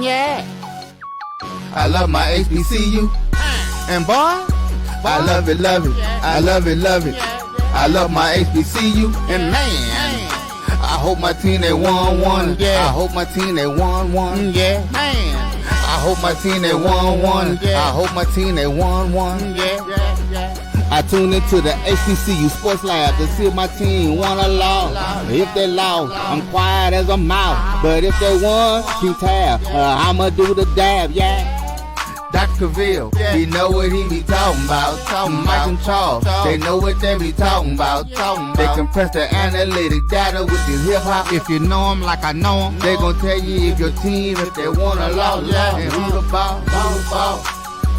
Yeah. I love my HBCU. And boy, I love it, love it. I love it, love it. I love my HBCU. And man, I hope my team they won one. Yeah. I hope my team they won one. Yeah. Man. I hope my team they won one. I hope my team they won one. Yeah. I tune into the HBCU Sports Lab to see if my team won or lost. If they lost, I'm quiet as a mouse. But if they won, keep tab. I'ma do the dab, yeah. Dr. Cavil, he know what he be talking about. Mike and Charles, they know what they be talking about. They compress the analytic data with this hip hop. If you know them like I know them, they gon' tell you if your team, if they won or lost, and who the ball.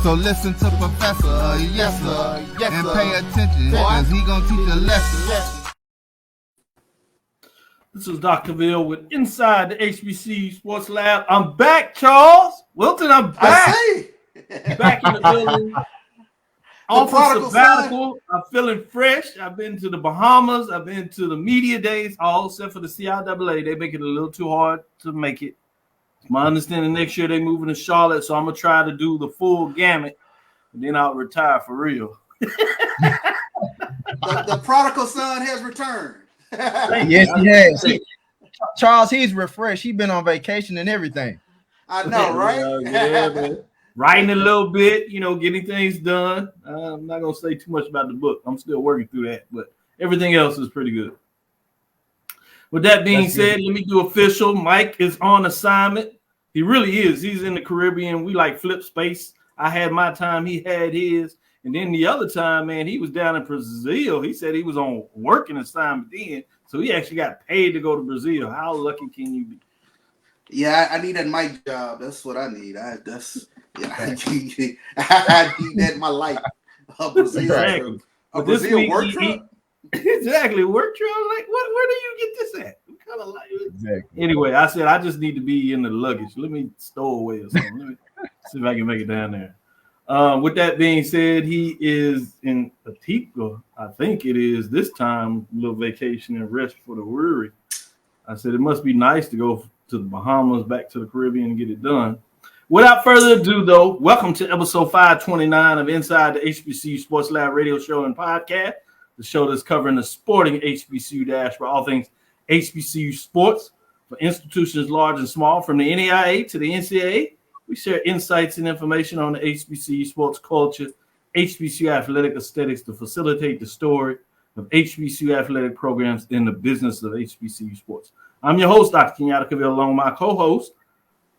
So listen to Professor, yes sir, and pay attention, cause he gon' teach a lesson. This is Dr. Cavil with Inside the HBCU Sports Lab. I'm back, Charles. Wilton, I'm back. Back in the building. Off of sabbatical. I'm feeling fresh. I've been to the Bahamas. I've been to the media days, all except for the CIAA. They make it a little too hard to make it. My understanding next year they moving to Charlotte, so I'm gonna try to do the full gamut, and then I'll retire for real. the prodigal son has returned. Yes, he has. Charles, he's refreshed. He's been on vacation and everything. I know, right? Yeah, man. Writing a little bit, getting things done. I'm not gonna say too much about the book. I'm still working through that, but everything else is pretty good. With that being said, let me do official. Mike is on assignment. He really is. He's in the Caribbean. We like flip space. I had my time. He had his. And then the other time, man, he was down in Brazil. He said he was on working assignment then. So he actually got paid to go to Brazil. How lucky can you be? Yeah, I need that mic job. That's what I need. I need that in my life. Brazil. Exactly. Brazil work truck? Exactly. Work truck? Like, where do you get this at? What kind of life? Exactly. Anyway, I said I just need to be in the luggage. Let me stow away or something. Let me see if I can make it down there. With that being said, he is in Antigua. I think it is this time, a little vacation and rest for the weary. I said it must be nice to go to the Bahamas, back to the Caribbean and get it done. Without further ado, though, welcome to episode 529 of Inside the HBCU Sports Lab radio show and podcast, the show that's covering the sporting HBCU dash for all things HBCU sports for institutions large and small, from the NAIA to the NCAA. We share insights and information on the HBCU sports culture, HBCU athletic aesthetics to facilitate the story of HBCU athletic programs in the business of HBCU sports. I'm your host, Dr. Kenyatta Cavil, along with my co-host,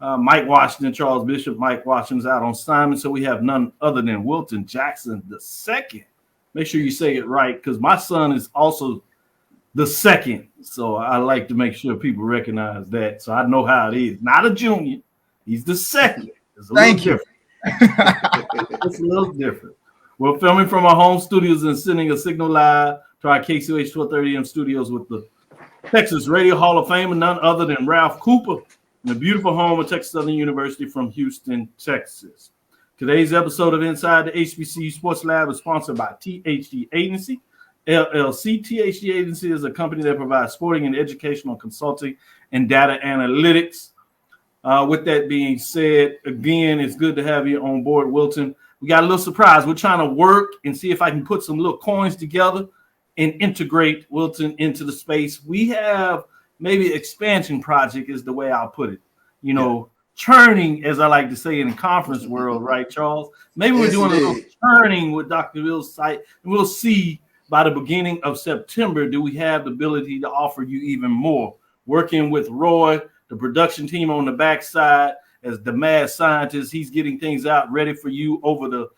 Mike Washington, Charles Bishop. Mike Washington's out on assignment, so we have none other than Wilton Jackson II. Make sure you say it right, because my son is also the second, so I like to make sure people recognize that, so I know how it is. Not a junior. He's the second. It's a Thank you. It's a little different. We're filming from our home studios and sending a signal live to our KCOH 1230 AM studios with the Texas Radio Hall of Fame and none other than Ralph Cooper in the beautiful home of Texas Southern University from Houston, Texas. Today's episode of Inside the HBCU Sports Lab is sponsored by THD Agency, LLC. THD Agency is a company that provides sporting and educational consulting and data analytics. With that being said, again, it's good to have you on board, Wilton. We got a little surprise. We're trying to work and see if I can put some little coins together and integrate Wilton into the space. We have maybe expansion project is the way I'll put it. Churning, as I like to say in the conference world, right, Charles? Maybe we're doing a little churning with Dr. Cavill's site, and we'll see by the beginning of September, do we have the ability to offer you even more? Working with Roy, the production team on the backside, as the mad scientist, he's getting things out ready for you over the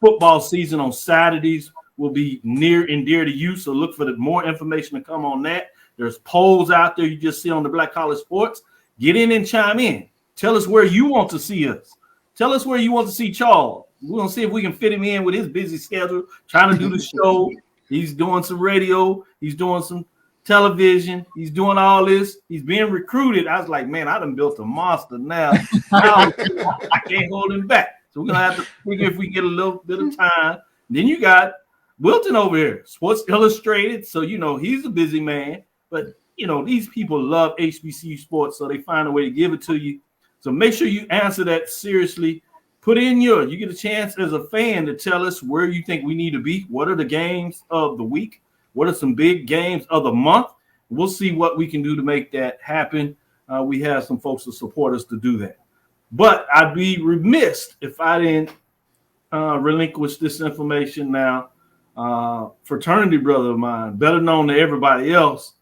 football season on Saturdays. Will be near and dear to you, so look for more information to come on that. There's polls out there you just see on the Black College Sports. Get in and chime in. Tell us where you want to see us. Tell us where you want to see Charles. We're going to see if we can fit him in with his busy schedule, trying to do the show. He's doing some radio. He's doing some television. He's doing all this. He's being recruited. I was like, man, I done built a monster now. I can't hold him back. So we're going to have to figure if we get a little bit of time. Then you got Wilton over here, Sports Illustrated. So, he's a busy man. But, these people love HBCU sports, so they find a way to give it to you. So make sure you answer that seriously. Put in you get a chance as a fan to tell us where you think we need to be. What are the games of the week? What are some big games of the month? We'll see what we can do to make that happen. We have some folks to support us to do that. But I'd be remiss if I didn't relinquish this information now. Fraternity brother of mine, better known to everybody else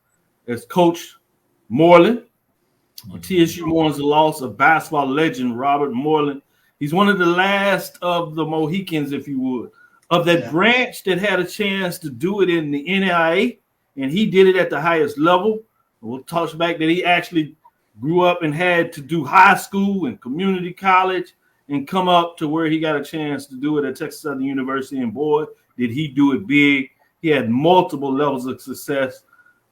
as Coach Moreland. TSU mourns the loss of basketball legend Robert Moreland. He's one of the last of the Mohicans, if you would, of that branch that had a chance to do it in the NAIA, and he did it at the highest level. We'll talk back that he actually grew up and had to do high school and community college and come up to where he got a chance to do it at Texas Southern University. And boy, did he do it big. He had multiple levels of success,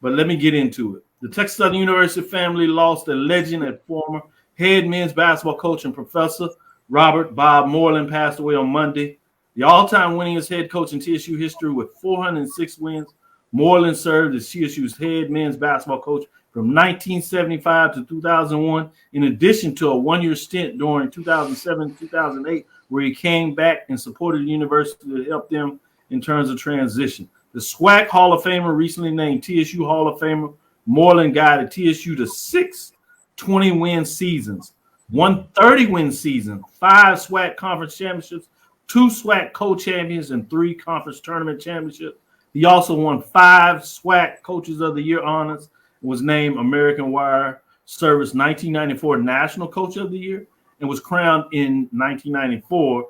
but let me get into it. The Texas Southern University family lost a legend and former head men's basketball coach and professor. Robert Bob Moreland passed away on Monday. The all-time winningest head coach in TSU history with 406 wins. Moreland served as TSU's head men's basketball coach from 1975 to 2001, in addition to a one-year stint during 2007-2008, where he came back and supported the university to help them in terms of transition. The SWAC Hall of Famer recently named TSU Hall of Famer Moreland guided TSU to 6 20-win seasons, 1 30-win season, 5 SWAC conference championships, 2 SWAC co-champions, and 3 conference tournament championships. He also won 5 SWAC Coaches of the Year honors and was named American Wire Service 1994 National Coach of the Year and was crowned in 1994-95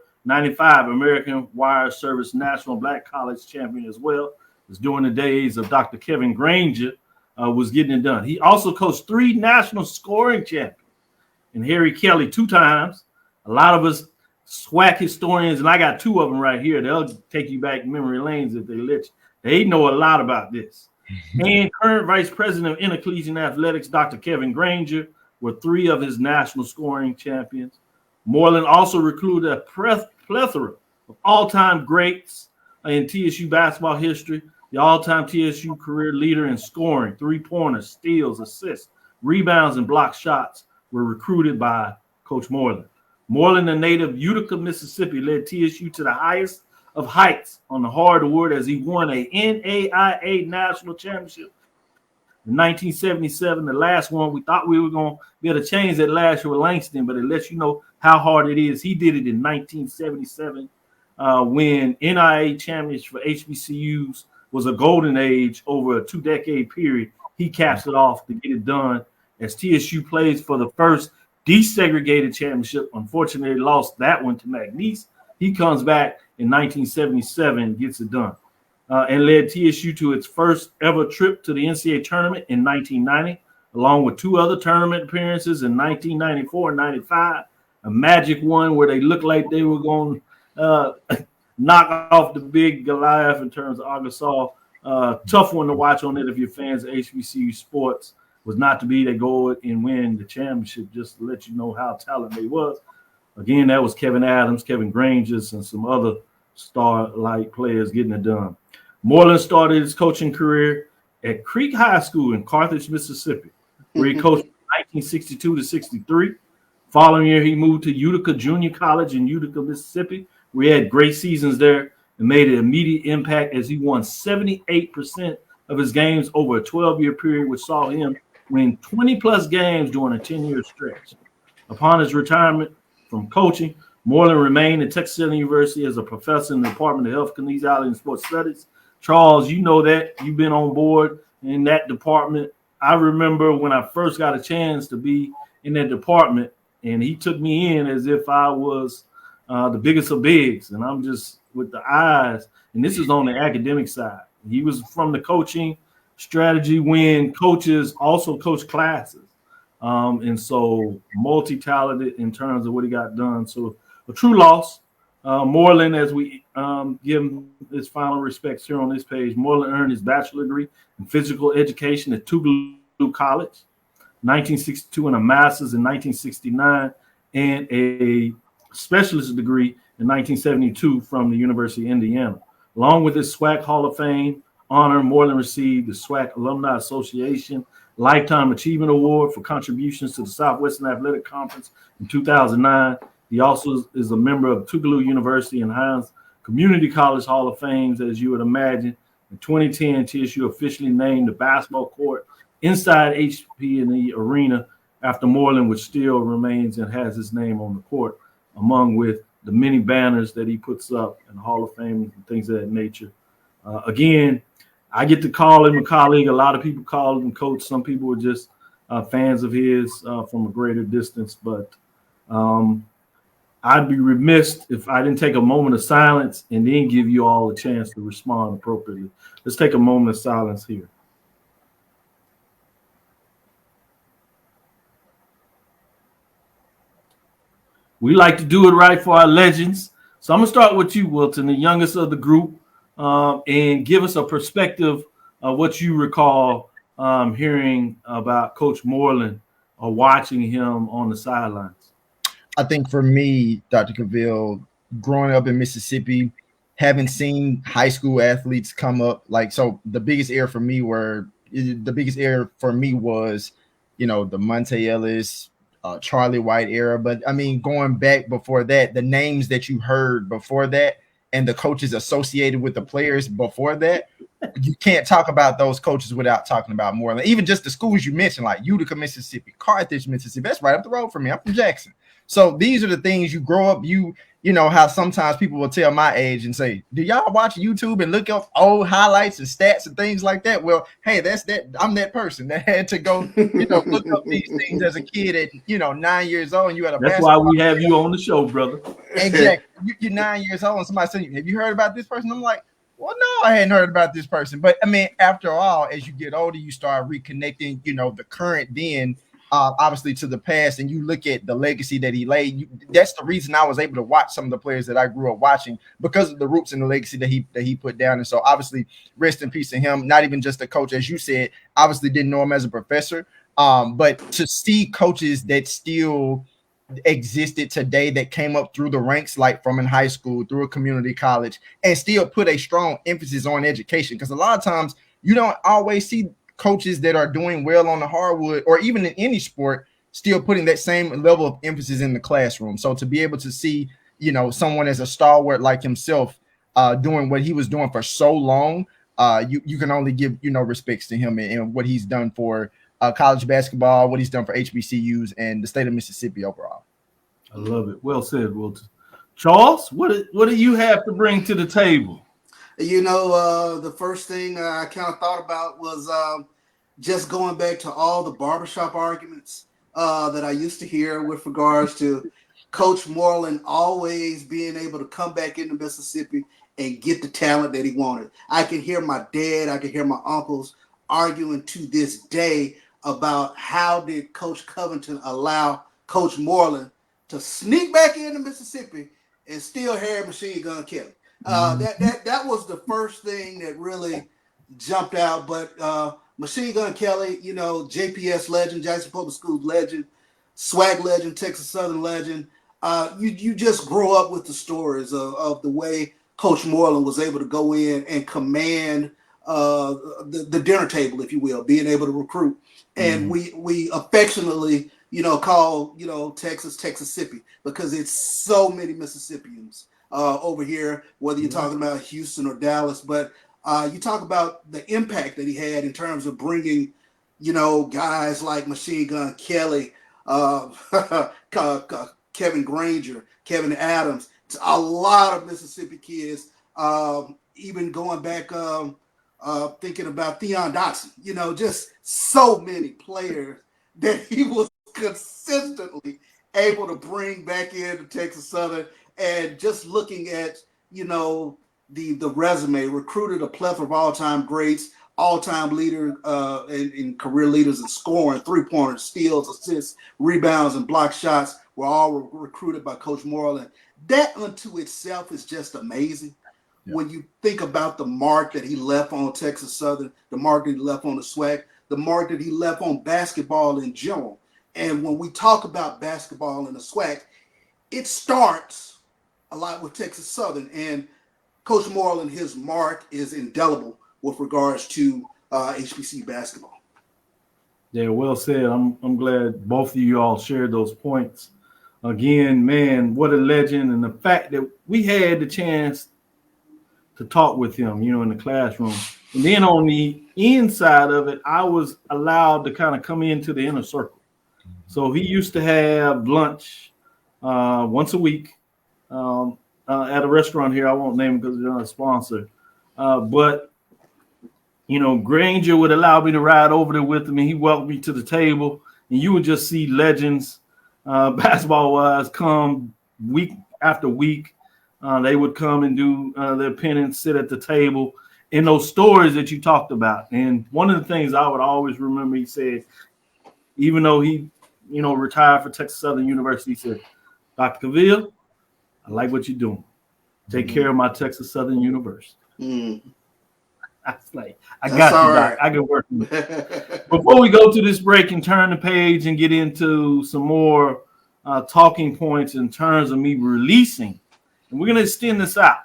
American Wire Service National Black College Champion as well. It was during the days of Dr. Kevin Granger was getting it done. He also coached 3 national scoring champions and Harry Kelly 2 times. A lot of us SWAC historians, and I got 2 of them right here. They'll take you back memory lanes if they let you. They know a lot about this. And current Vice President of Intercollegiate Athletics, Dr. Kevin Granger, were 3 of his national scoring champions. Moreland also recruited a plethora of all-time greats in TSU basketball history. The all-time TSU career leader in scoring, 3-pointers, steals, assists, rebounds, and block shots were recruited by Coach Moreland. Moreland, a native of Utica, Mississippi, led TSU to the highest of heights on the hardwood as he won a NAIA national championship in 1977. The last one, we thought we were going to be able to change that last year with Langston, but it lets you know how hard it is. He did it in 1977 when NAIA champions for HBCUs was a golden age over a 2-decade period. He caps it off to get it done as TSU plays for the first desegregated championship. Unfortunately, lost that one to McNeese. He comes back in 1977, gets it done, and led TSU to its first ever trip to the NCAA tournament in 1990, along with 2 other tournament appearances in 1994 and 95. A magic one where they looked like they were going to knock off the big Goliath in terms of Arkansas. Tough one to watch on it if you're fans of HBCU sports. Was not to be. They go and win the championship, just to let you know how talented they was. Again, that was Kevin Adams, Kevin Grangers, and some other star-like players getting it done. Moreland started his coaching career at Creek High School in Carthage, Mississippi, where he coached from 1962 to 63. Following year, he moved to Utica Junior College in Utica, Mississippi, where he had great seasons there and made an immediate impact as he won 78% of his games over a 12-year period, which saw him win 20-plus games during a 10-year stretch. Upon his retirement from coaching, Moreland remained at Texas Southern University as a professor in the Department of Health, Kinesiology, and Sports Studies. Charles, you know that. You've been on board in that department. I remember when I first got a chance to be in that department, and he took me in as if I was the biggest of bigs, and I'm just with the eyes. And this is on the academic side. He was from the coaching strategy when coaches also coach classes. And so multi-talented in terms of what he got done. So a true loss. Moreland, as we give him his final respects here on this page, Moreland earned his bachelor's degree in physical education at Tougaloo College, 1962, and a master's in 1969, and a specialist degree in 1972 from the University of Indiana. Along with his SWAC Hall of Fame honor, Moreland received the SWAC Alumni Association Lifetime Achievement Award for contributions to the Southwestern Athletic Conference in 2009. He also is a member of Tougaloo University and Hines Community College Hall of Fame, as you would imagine. In 2010, TSU officially named the basketball court inside HP&E Arena after Moreland, which still remains and has his name on the court, among with the many banners that he puts up in the Hall of Fame and things of that nature. Again, I get to call him a colleague. A lot of people call him coach. Some people were just fans of his from a greater distance. But I'd be remiss if I didn't take a moment of silence and then give you all a chance to respond appropriately. Let's take a moment of silence here. We like to do it right for our legends. So I'm going to start with you, Wilton, the youngest of the group, and give us a perspective of what you recall hearing about Coach Moreland or watching him on the sidelines. I think for me, Dr. Cavil, growing up in Mississippi, having seen high school athletes come up, the biggest era for me was, the Monte Ellis, Charlie White era. But I mean, going back before that, the names that you heard before that and the coaches associated with the players before that, you can't talk about those coaches without talking about Moreland. Even just the schools you mentioned, like Utica, Mississippi, Carthage, Mississippi. That's right up the road from me. I'm from Jackson. So these are the things you grow up, you know how sometimes people will tell my age and say, do y'all watch YouTube and look up old highlights and stats and things like that? Well, hey, I'm that person that had to go, look up these things as a kid at, 9 years old, and you had a That's why we have you on the show, brother. Exactly. You're 9 years old and somebody said, have you heard about this person? I'm like, well, no, I hadn't heard about this person. But I mean, after all, as you get older, you start reconnecting, the current then obviously to the past, and you look at the legacy that he laid. That's the reason I was able to watch some of the players that I grew up watching, because of the roots and the legacy that he put down. And so obviously rest in peace to him. Not even just a coach, as you said, obviously didn't know him as a professor, but to see coaches that still existed today that came up through the ranks, like from in high school through a community college, and still put a strong emphasis on education, because a lot of times you don't always see coaches that are doing well on the hardwood or even in any sport still putting that same level of emphasis in the classroom. So to be able to see, someone as a stalwart like himself doing what he was doing for so long, you can only give, respects to him and what he's done for college basketball, what he's done for HBCUs and the state of Mississippi overall. I love it. Well said, Wilton. Charles, what do you have to bring to the table? The first thing I kind of thought about was just going back to all the barbershop arguments that I used to hear with regards to Coach Moreland always being able to come back into Mississippi and get the talent that he wanted. I can hear my dad, I can hear my uncles arguing to this day about how did Coach Covington allow Coach Moreland to sneak back into Mississippi and still have Machine Gun Kelly. That was the first thing that really jumped out. But Machine Gun Kelly, JPS legend, Jackson Public Schools legend, SWAC legend, Texas Southern legend. You just grow up with the stories of the way Coach Moreland was able to go in and command the dinner table, if you will, being able to recruit. And we affectionately, call, Texas, Texasippi, because it's so many Mississippians over here, whether you're talking about Houston or Dallas. But you talk about the impact that he had in terms of bringing, guys like Machine Gun Kelly, Kevin Granger, Kevin Adams, to a lot of Mississippi kids, even going back, thinking about Theon Dotson, just so many players that he was consistently able to bring back into Texas Southern. And just looking at, the resume, recruited a plethora of all-time greats, all-time leader and career leaders in scoring, three-pointers, steals, assists, rebounds, and block shots were all recruited by Coach Moreland. That unto itself is just amazing. Yeah. When you think about the mark that he left on Texas Southern, the mark that he left on the SWAC, the mark that he left on basketball in general. And when we talk about basketball in the SWAC, it starts a lot with Texas Southern. And Coach Moreland, his mark is indelible with regards to HBCU basketball. Yeah, well said. I'm glad both of you all shared those points. Again, man, what a legend. And the fact that we had the chance to talk with him, in the classroom. And then on the inside of it, I was allowed to kind of come into the inner circle. So he used to have lunch once a week at a restaurant here. I won't name it because they're not a sponsor. But Granger would allow me to ride over there with him, and he welcomed me to the table. And you would just see legends, basketball-wise, come week after week. They would come and do their penance, sit at the table, in those stories that you talked about. And one of the things I would always remember, he said, even though he, retired for Texas Southern University, he said, Dr. Cavil, I like what you're doing. Take care of my Texas Southern University. I was like, I got you, Doc. I can work with it. Before we go to this break and turn the page and get into some more talking points in terms of me releasing, and we're going to extend this out.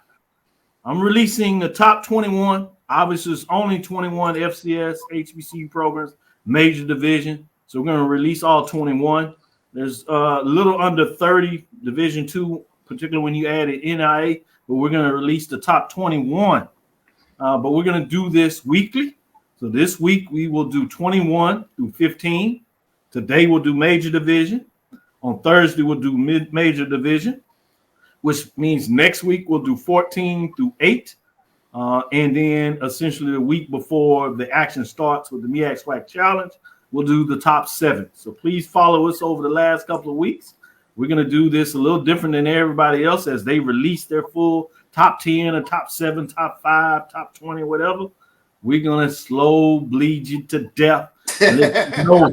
I'm releasing the top 21. Obviously, there's only 21 FCS HBCU programs, major division. So we're going to release all 21. There's a little under 30 Division II, particularly when you add an NIA, but we're going to release the top 21. But we're going to do this weekly. So this week we will do 21 through 15. Today we'll do major division. On Thursday we'll do mid-major division, which means next week we'll do 14 through 8. And then essentially the week before the action starts with the MEAC SWAC Challenge, we'll do the top 7. So please follow us over the last couple of weeks. We're going to do this a little different than everybody else as they release their full top 10 or top 7, top 5, top 20, whatever. We're going to slow bleed you to death. Let you know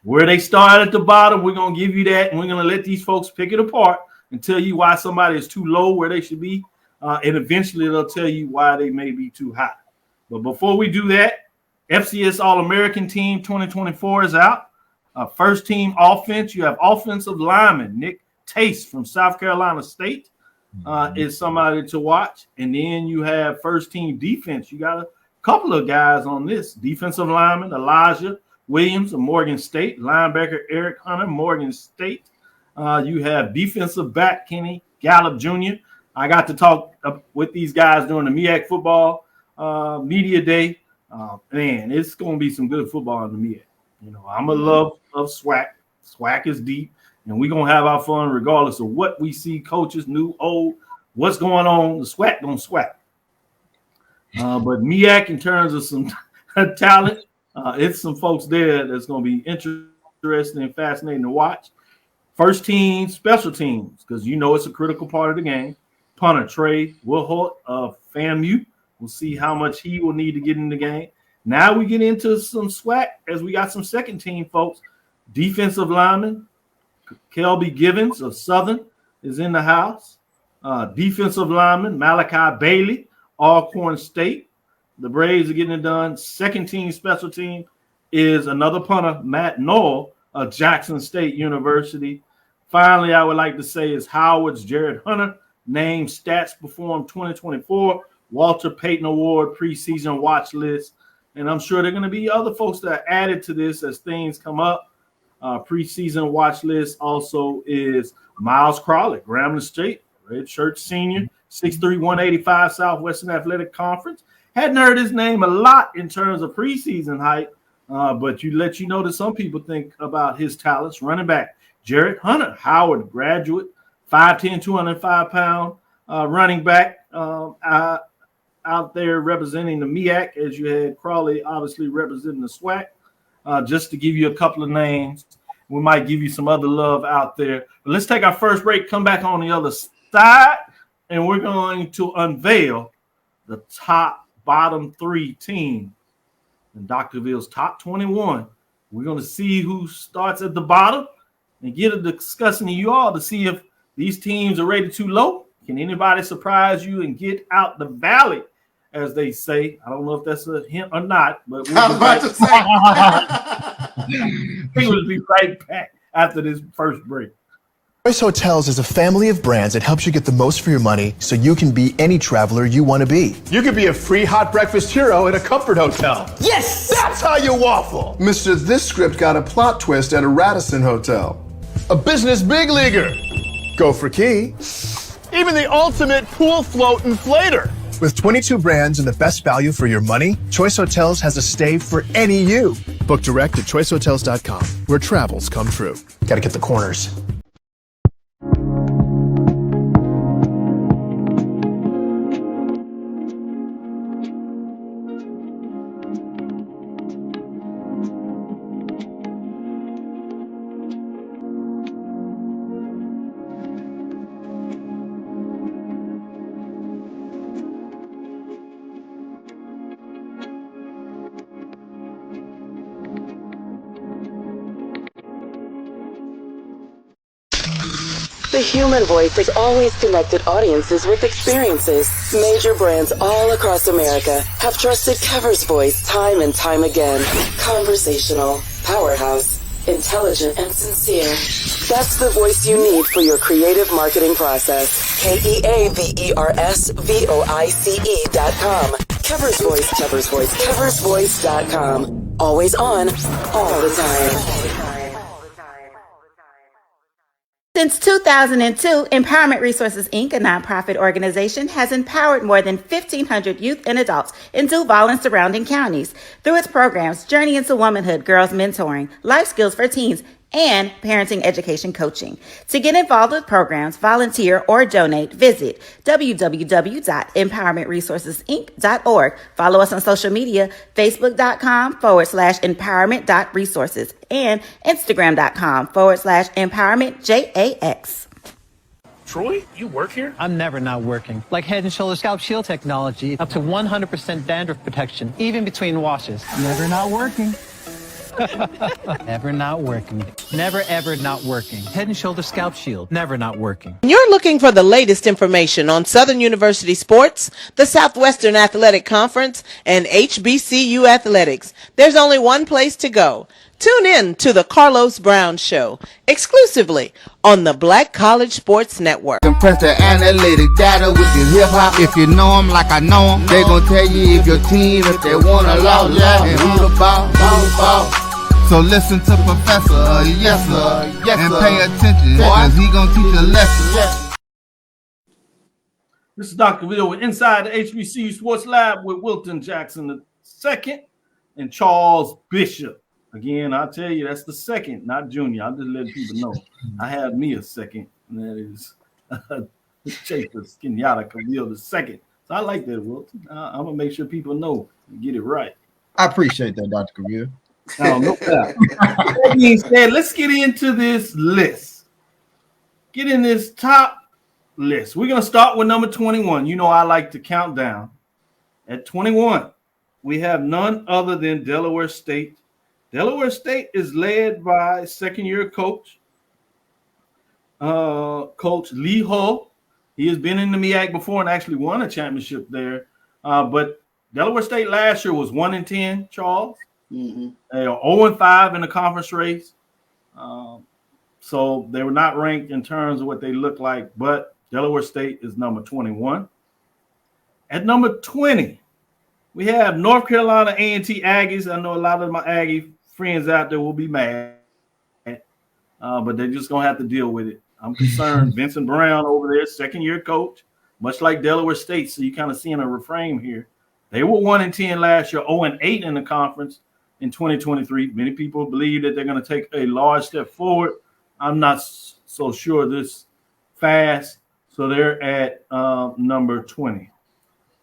where they start at the bottom. We're going to give you that, and we're going to let these folks pick it apart and tell you why somebody is too low where they should be. And eventually they'll tell you why they may be too high. But before we do that, FCS All-American Team 2024 is out. First team offense, you have offensive lineman Nick Tace from South Carolina State is somebody to watch. And then you have first team defense. You got a couple of guys on this. Defensive lineman Elijah Williams of Morgan State, linebacker Eric Hunter, Morgan State. You have defensive back Kenny Gallup Jr. I got to talk with these guys during the MEAC football media day. Man, it's going to be some good football in the MEAC. I'm a love of SWAC. SWAC is deep, and we're going to have our fun regardless of what we see, coaches, new, old, what's going on. The SWAC going to SWAC. But MEAC, in terms of some talent, it's some folks there that's going to be interesting and fascinating to watch. First team, special teams, because it's a critical part of the game. Punter Trey Wilholt of FAMU. We'll see how much he will need to get in the game. Now we get into some SWAC as we got some second team folks. Defensive lineman Kelby Givens of Southern is in the house. Defensive lineman Malachi Bailey, Alcorn State. The Braves are getting it done. Second team special team is another punter, Matt Noel of Jackson State University. Finally, I would like to say is Howard's Jarett Hunter, named Stats Perform 2024, Walter Payton Award preseason watch list. And I'm sure there are going to be other folks that are added to this as things come up. Preseason watch list also is Miles Crawley, Grambling State, redshirt senior, 6'3", 185 Southwestern Athletic Conference. Hadn't heard his name a lot in terms of preseason hype, but that some people think about his talents. Running back Jarett Hunter, Howard graduate, 5'10", 205-pound running back out there representing the MEAC, as you had Crawley obviously representing the SWAC. Just to give you a couple of names, we might give you some other love out there. But let's take our first break, come back on the other side, and we're going to unveil the bottom 3 teams in Dr. Cavill's top 21. We're going to see who starts at the bottom and get a discussion to you all to see if these teams are rated too low. Can anybody surprise you and get out the valley, as they say? I don't know if that's a hint or not, but we will be right back after this first break. Choice Hotels is a family of brands that helps you get the most for your money so you can be any traveler you want to be. You could be a free hot breakfast hero at a comfort hotel. Yes! That's how you waffle! Mr. This script got a plot twist at a Radisson hotel. A business big leaguer. Go for key. Even the ultimate pool float inflator. With 22 brands and the best value for your money, Choice Hotels has a stay for any you. Book direct at choicehotels.com, where travels come true. Gotta get the corners. The human voice has always connected audiences with experiences. Major brands all across America have trusted Cover's voice time and time again. Conversational, powerhouse, intelligent, and sincere. That's the voice you need for your creative marketing process. KEAVERSVOICE.com. Cover's Voice, Cover's Voice, CoversVoice.com. Always on, all the time. Since 2002, Empowerment Resources, Inc., a nonprofit organization, has empowered more than 1,500 youth and adults in Duval and surrounding counties through its programs Journey into Womanhood, Girls Mentoring, Life Skills for Teens, and Parenting Education Coaching. To get involved with programs, volunteer, or donate, visit www.empowermentresourcesinc.org. Follow us on social media, facebook.com/empowerment.resources and instagram.com/empowermentJAX. Troy, you work here? I'm never not working. Like Head & Shoulders Scalp Shield technology, up to 100% dandruff protection, even between washes. Never not working. Never not working. Never ever not working. Head & Shoulders Scalp Shield, never not working. You're looking for the latest information on Southern University sports, the Southwestern Athletic Conference, and HBCU athletics. There's only one place to go. Tune in to the Carlos Brown Show, exclusively on the Black College Sports Network. Compress the analytic data with your hip-hop. If you know them like I know them, they gon' tell you if your team, if they want to lose, and who the ball. So listen to Professor, yes sir, and pay attention, cause he gon' teach a lesson. This is Dr. Cavil with Inside the HBCU Sports Lab with Wilton Jackson II and Charles Bishop. Again, I'll tell you, that's the second, not junior. I'm just letting people know. I have me a second, and that is Chapers Kenyatta Cavil the second. So I like that, Wilton. I'm going to make sure people know and get it right. I appreciate that, Dr. Cavil. Oh, no doubt. That being said, let's get into this list. Get in this top list. We're going to start with number 21. You know I like to count down. At 21, we have none other than Delaware State. Delaware State is led by second-year coach, Coach Lee Hull. He has been in the MEAC before and actually won a championship there. But Delaware State last year was 1-10, Charles. Mm-hmm. They are 0-5 in the conference race. So they were not ranked in terms of what they look like, but Delaware State is number 21. At number 20, we have North Carolina A&T Aggies. I know a lot of my Aggie friends out there will be mad, but they're just going to have to deal with it. I'm concerned. Vincent Brown over there, second-year coach, much like Delaware State, so you kind of seeing a refrain here. They were 1-10 last year, 0-8 in the conference in 2023. Many people believe that they're going to take a large step forward. I'm not so sure this fast, so they're at number 20.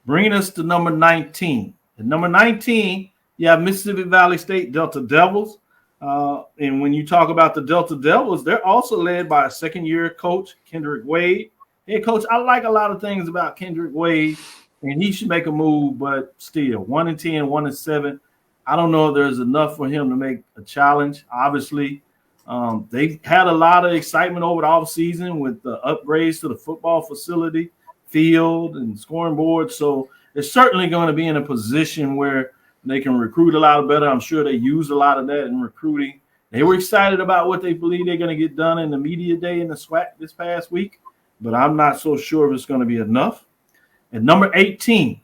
Bringing us to number 19. At number 19, you have Mississippi Valley State Delta Devils. And when you talk about the Delta Devils, they're also led by a second-year coach, Kendrick Wade. Hey, Coach, I like a lot of things about Kendrick Wade, and he should make a move, but still, 1-10, 1-7. I don't know if there's enough for him to make a challenge. Obviously, they had a lot of excitement over the offseason with the upgrades to the football facility, field, and scoring board. So it's certainly going to be in a position where they can recruit a lot better. I'm sure they use a lot of that in recruiting. They were excited about what they believe they're going to get done in the media day in the SWAC this past week, but I'm not so sure if it's going to be enough. At number 18,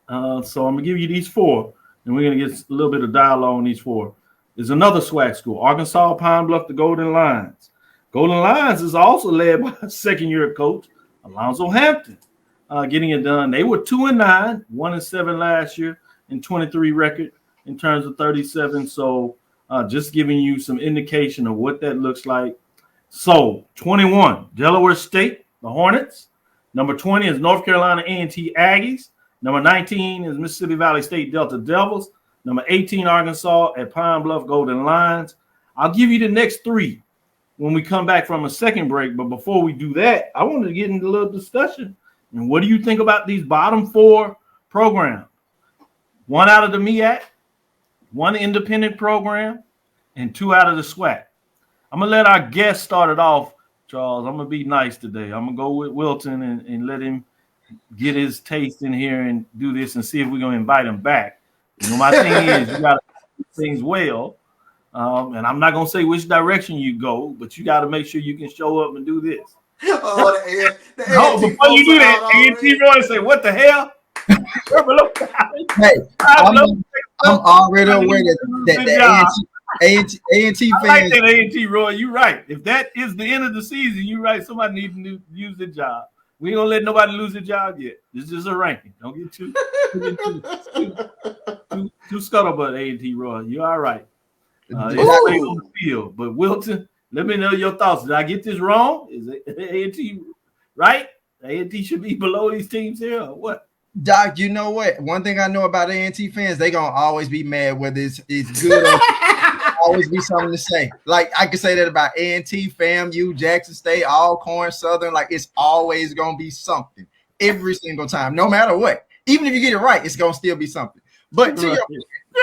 so I'm going to give you these four, and we're going to get a little bit of dialogue on these four. There's another SWAC school, Arkansas Pine Bluff, the Golden Lions. Golden Lions is also led by a second-year coach, Alonzo Hampton, getting it done. They were 2-9, 1-7 last year, and 23 record in terms of 37. So just giving you some indication of what that looks like. So 21, Delaware State, the Hornets. Number 20 is North Carolina A&T Aggies. Number 19 is Mississippi Valley State Delta Devils. Number 18, Arkansas at Pine Bluff Golden Lions. I'll give you the next three when we come back from a second break. But before we do that, I wanted to get into a little discussion. And what do you think about these bottom four programs? One out of the MEAC, one independent program, and two out of the SWAC. I'm going to let our guest start it off, Charles. I'm going to be nice today. I'm going to go with Wilton and let him get his taste in here and do this and see if we're going to invite him back. You know, my thing is you got to do things well. And I'm not going to say which direction you go, but you got to make sure you can show up and do this. Oh, No, before you do that, A&T Roy say, what the hell? Hey, I'm already aware that A&T I like fans. that A&T Roy. You're right. If that is the end of the season, you're right. Somebody needs to use the job. We ain't gonna let nobody lose their job yet. This is just a ranking. Don't get too scuttlebutt, A&T Roy. You're all right. It's straight on the field. But Wilton, let me know your thoughts. Did I get this wrong? Is it A&T right? A&T should be below these teams here or what? Doc, you know what? One thing I know about A&T fans, they gonna always be mad whether it's good or always be something to say. Like I can say that about A&T, FAMU, Jackson State, Alcorn, Southern. Like it's always gonna be something every single time, no matter what. Even if you get it right, it's gonna still be something. But to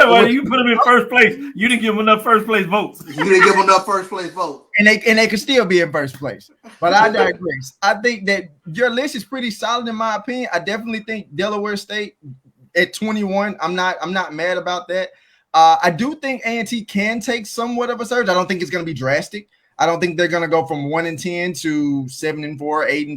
well, you put them in first place. You didn't give them enough first place votes. You didn't give them enough first place votes. And they could still be in first place. But I digress. I think that your list is pretty solid in my opinion. I definitely think Delaware State at 21. I'm not mad about that. I do think A&T can take somewhat of a surge. I don't think it's going to be drastic. I don't think they're going to go from 1-10 to 7-4,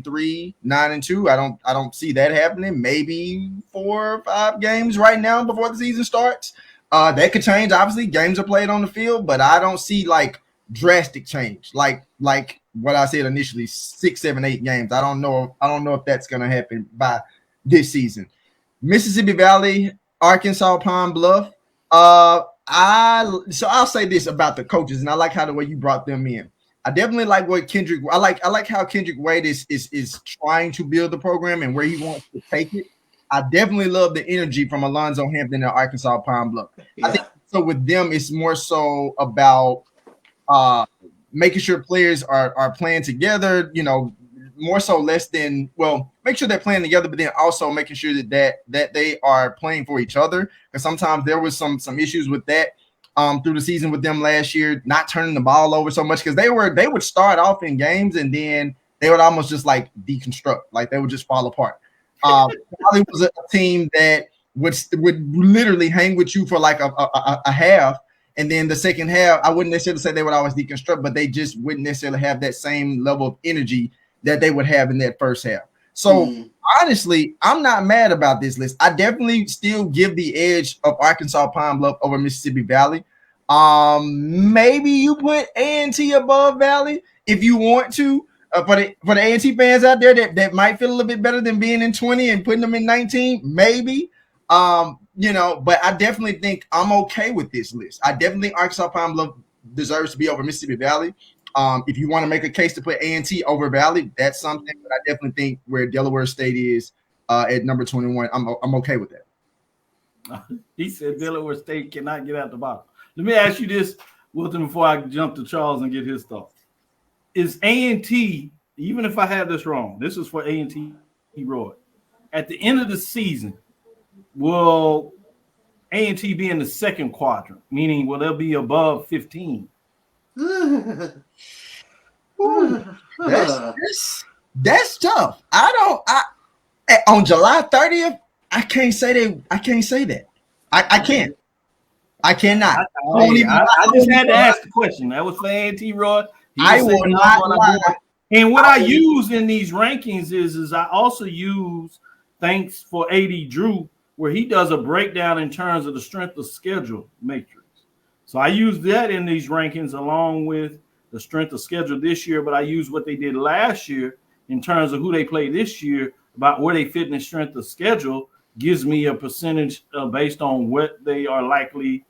8-3, 9-2. I don't see that happening. Maybe 4 or 5 games right now before the season starts. That could change. Obviously, games are played on the field, but I don't see like drastic change. Like what I said initially, 6, 7, 8 games. I don't know if that's going to happen by this season. Mississippi Valley, Arkansas Pine Bluff. I'll say this about the coaches, and I like how the way you brought them in. I definitely like what Kendrick. I like how Kendrick Wade is trying to build the program and where he wants to take it. I definitely love the energy from Alonzo Hampton and Arkansas Pine Bluff. Yeah. I think so with them, it's more so about making sure players are playing together. You know, more so less than make sure they're playing together, but then also making sure that they are playing for each other. Because sometimes there was some issues with that through the season with them last year, not turning the ball over so much because they would start off in games and then they would almost just like deconstruct, like they would just fall apart. It was a team that would literally hang with you for like a half, and then the second half, I wouldn't necessarily say they would always deconstruct, but they just wouldn't necessarily have that same level of energy that they would have in that first half. So honestly, I'm not mad about this list. I definitely still give the edge of Arkansas Pine Bluff over Mississippi Valley. Maybe you put A&T above Valley if you want to. For the A&T fans out there that might feel a little bit better than being in 20 and putting them in 19, maybe. But I definitely think I'm okay with this list. I definitely think Arkansas Pine Bluff deserves to be over Mississippi Valley. If you want to make a case to put A&T over Valley, that's something. But I definitely think where Delaware State is at number 21, I'm okay with that. He said Delaware State cannot get out the bottom. Let me ask you this, Wilton, before I jump to Charles and get his thoughts. Is A&T, even if I have this wrong, this is for A&T Roy, at the end of the season, will A&T be in the second quadrant? Meaning, will they be above 15? That's tough. On July 30th, I can't say that. I can't. I cannot. I just had to ask the question. That was for A&T Roy. I will not lie. And what I use in these rankings is I also use, thanks for AD Drew, where he does a breakdown in terms of the strength of schedule matrix. So I use that in these rankings along with the strength of schedule this year, but I use what they did last year in terms of who they played this year, about where they fit in the strength of schedule, gives me a percentage based on what they are likely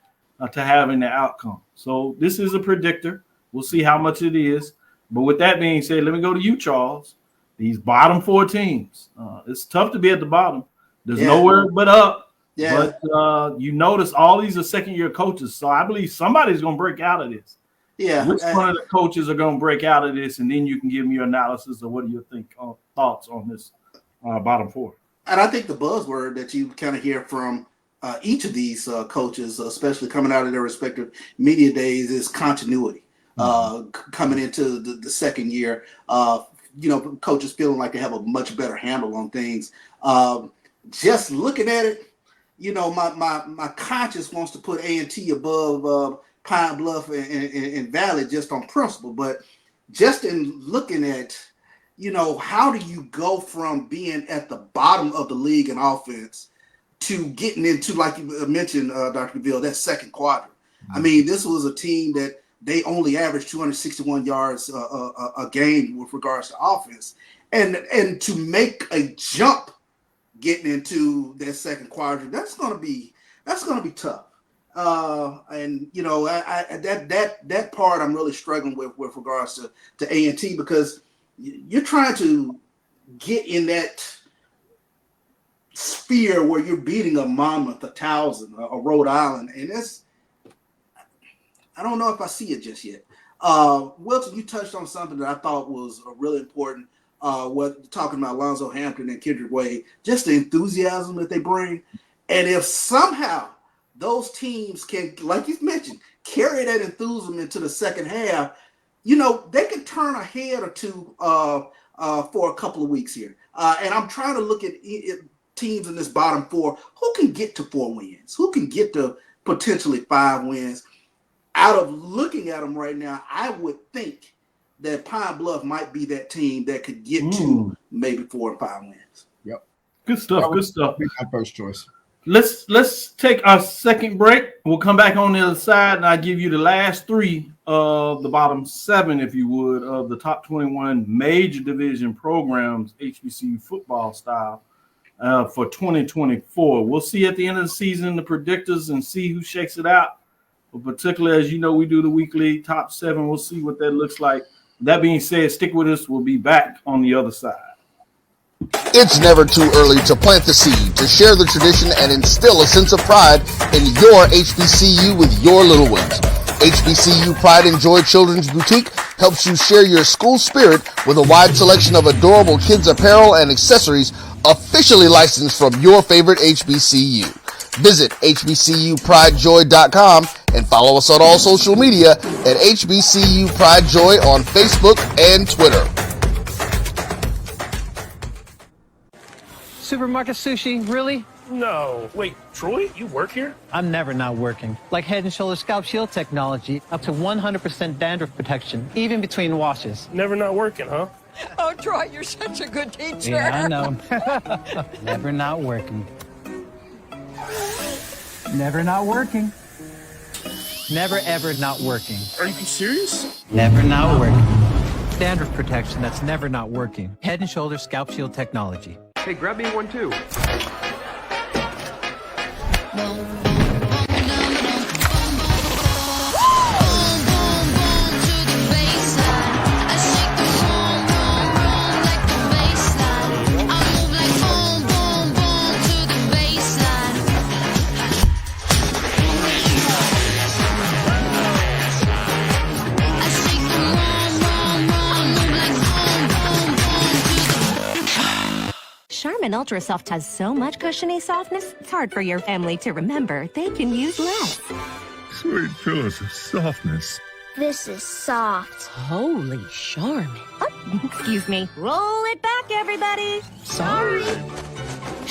to have in the outcome. So this is a predictor. We'll see how much it is. But with that being said, let me go to you, Charles. These bottom 4 teams. It's tough to be at the bottom. There's nowhere but up. Yeah. But you notice all these are second-year coaches. So I believe somebody's going to break out of this. Yeah. Which one of the coaches are going to break out of this? And then you can give me your analysis of what do you think, thoughts on this bottom 4. And I think the buzzword that you kind of hear from each of these coaches, especially coming out of their respective media days, is continuity. Coming into the second year, coaches feeling like they have a much better handle on things. Just looking at it, my conscience wants to put A&T above Pine Bluff and Valley just on principle. But just in looking at, how do you go from being at the bottom of the league in offense to getting into, like you mentioned, Dr. Cavil, that second quadrant? I mean, this was a team that they only averaged 261 yards a game with regards to offense. And to make a jump getting into that second quadrant, that's gonna be tough. That part I'm really struggling with regards to A&T, because you're trying to get in that sphere where you're beating a Monmouth, a Towson, a Rhode Island, and I don't know if I see it just yet. Wilton, you touched on something that I thought was really important. Talking about Alonzo Hampton and Kendrick Wade, just the enthusiasm that they bring. And if somehow those teams can, like you mentioned, carry that enthusiasm into the second half, they can turn a head or two for a couple of weeks here. And I'm trying to look at teams in this bottom 4 who can get to 4 wins, who can get to potentially 5 wins. Out of looking at them right now, I would think that Pine Bluff might be that team that could get to maybe 4 or 5 wins. Yep. Good stuff. Good stuff. My first choice. Let's take our second break. We'll come back on the other side, and I'll give you the last 3 of the bottom 7, if you would, of the top 21 major division programs, HBCU football style, for 2024. We'll see at the end of the season the predictors and see who shakes it out. But particularly, as you know, we do the weekly top 7. We'll see what that looks like. That being said, stick with us. We'll be back on the other side. It's never too early to plant the seed, to share the tradition, and instill a sense of pride in your HBCU with your little ones. HBCU Pride and Joy Children's Boutique helps you share your school spirit with a wide selection of adorable kids apparel and accessories officially licensed from your favorite HBCU. Visit hbcupridejoy.com and follow us on all social media at HBCU Pride Joy on Facebook and Twitter. Supermarket sushi, really? No. Wait, Troy, you work here? I'm never not working. Like Head & Shoulders Scalp Shield technology, up to 100% dandruff protection, even between washes. Never not working, huh? Oh, Troy, you're such a good teacher. Yeah, I know. Never not working. Never not working. Never ever not working. Are you serious? Never not working. Dandruff protection that's never not working. Head & Shoulders Scalp Shield technology. Hey, grab me one too. Charmin Ultra Soft has so much cushiony softness, it's hard for your family to remember. They can use less. Sweet pillows of softness. This is soft. Holy Charmin. Oh, excuse me. Roll it back, everybody. Sorry.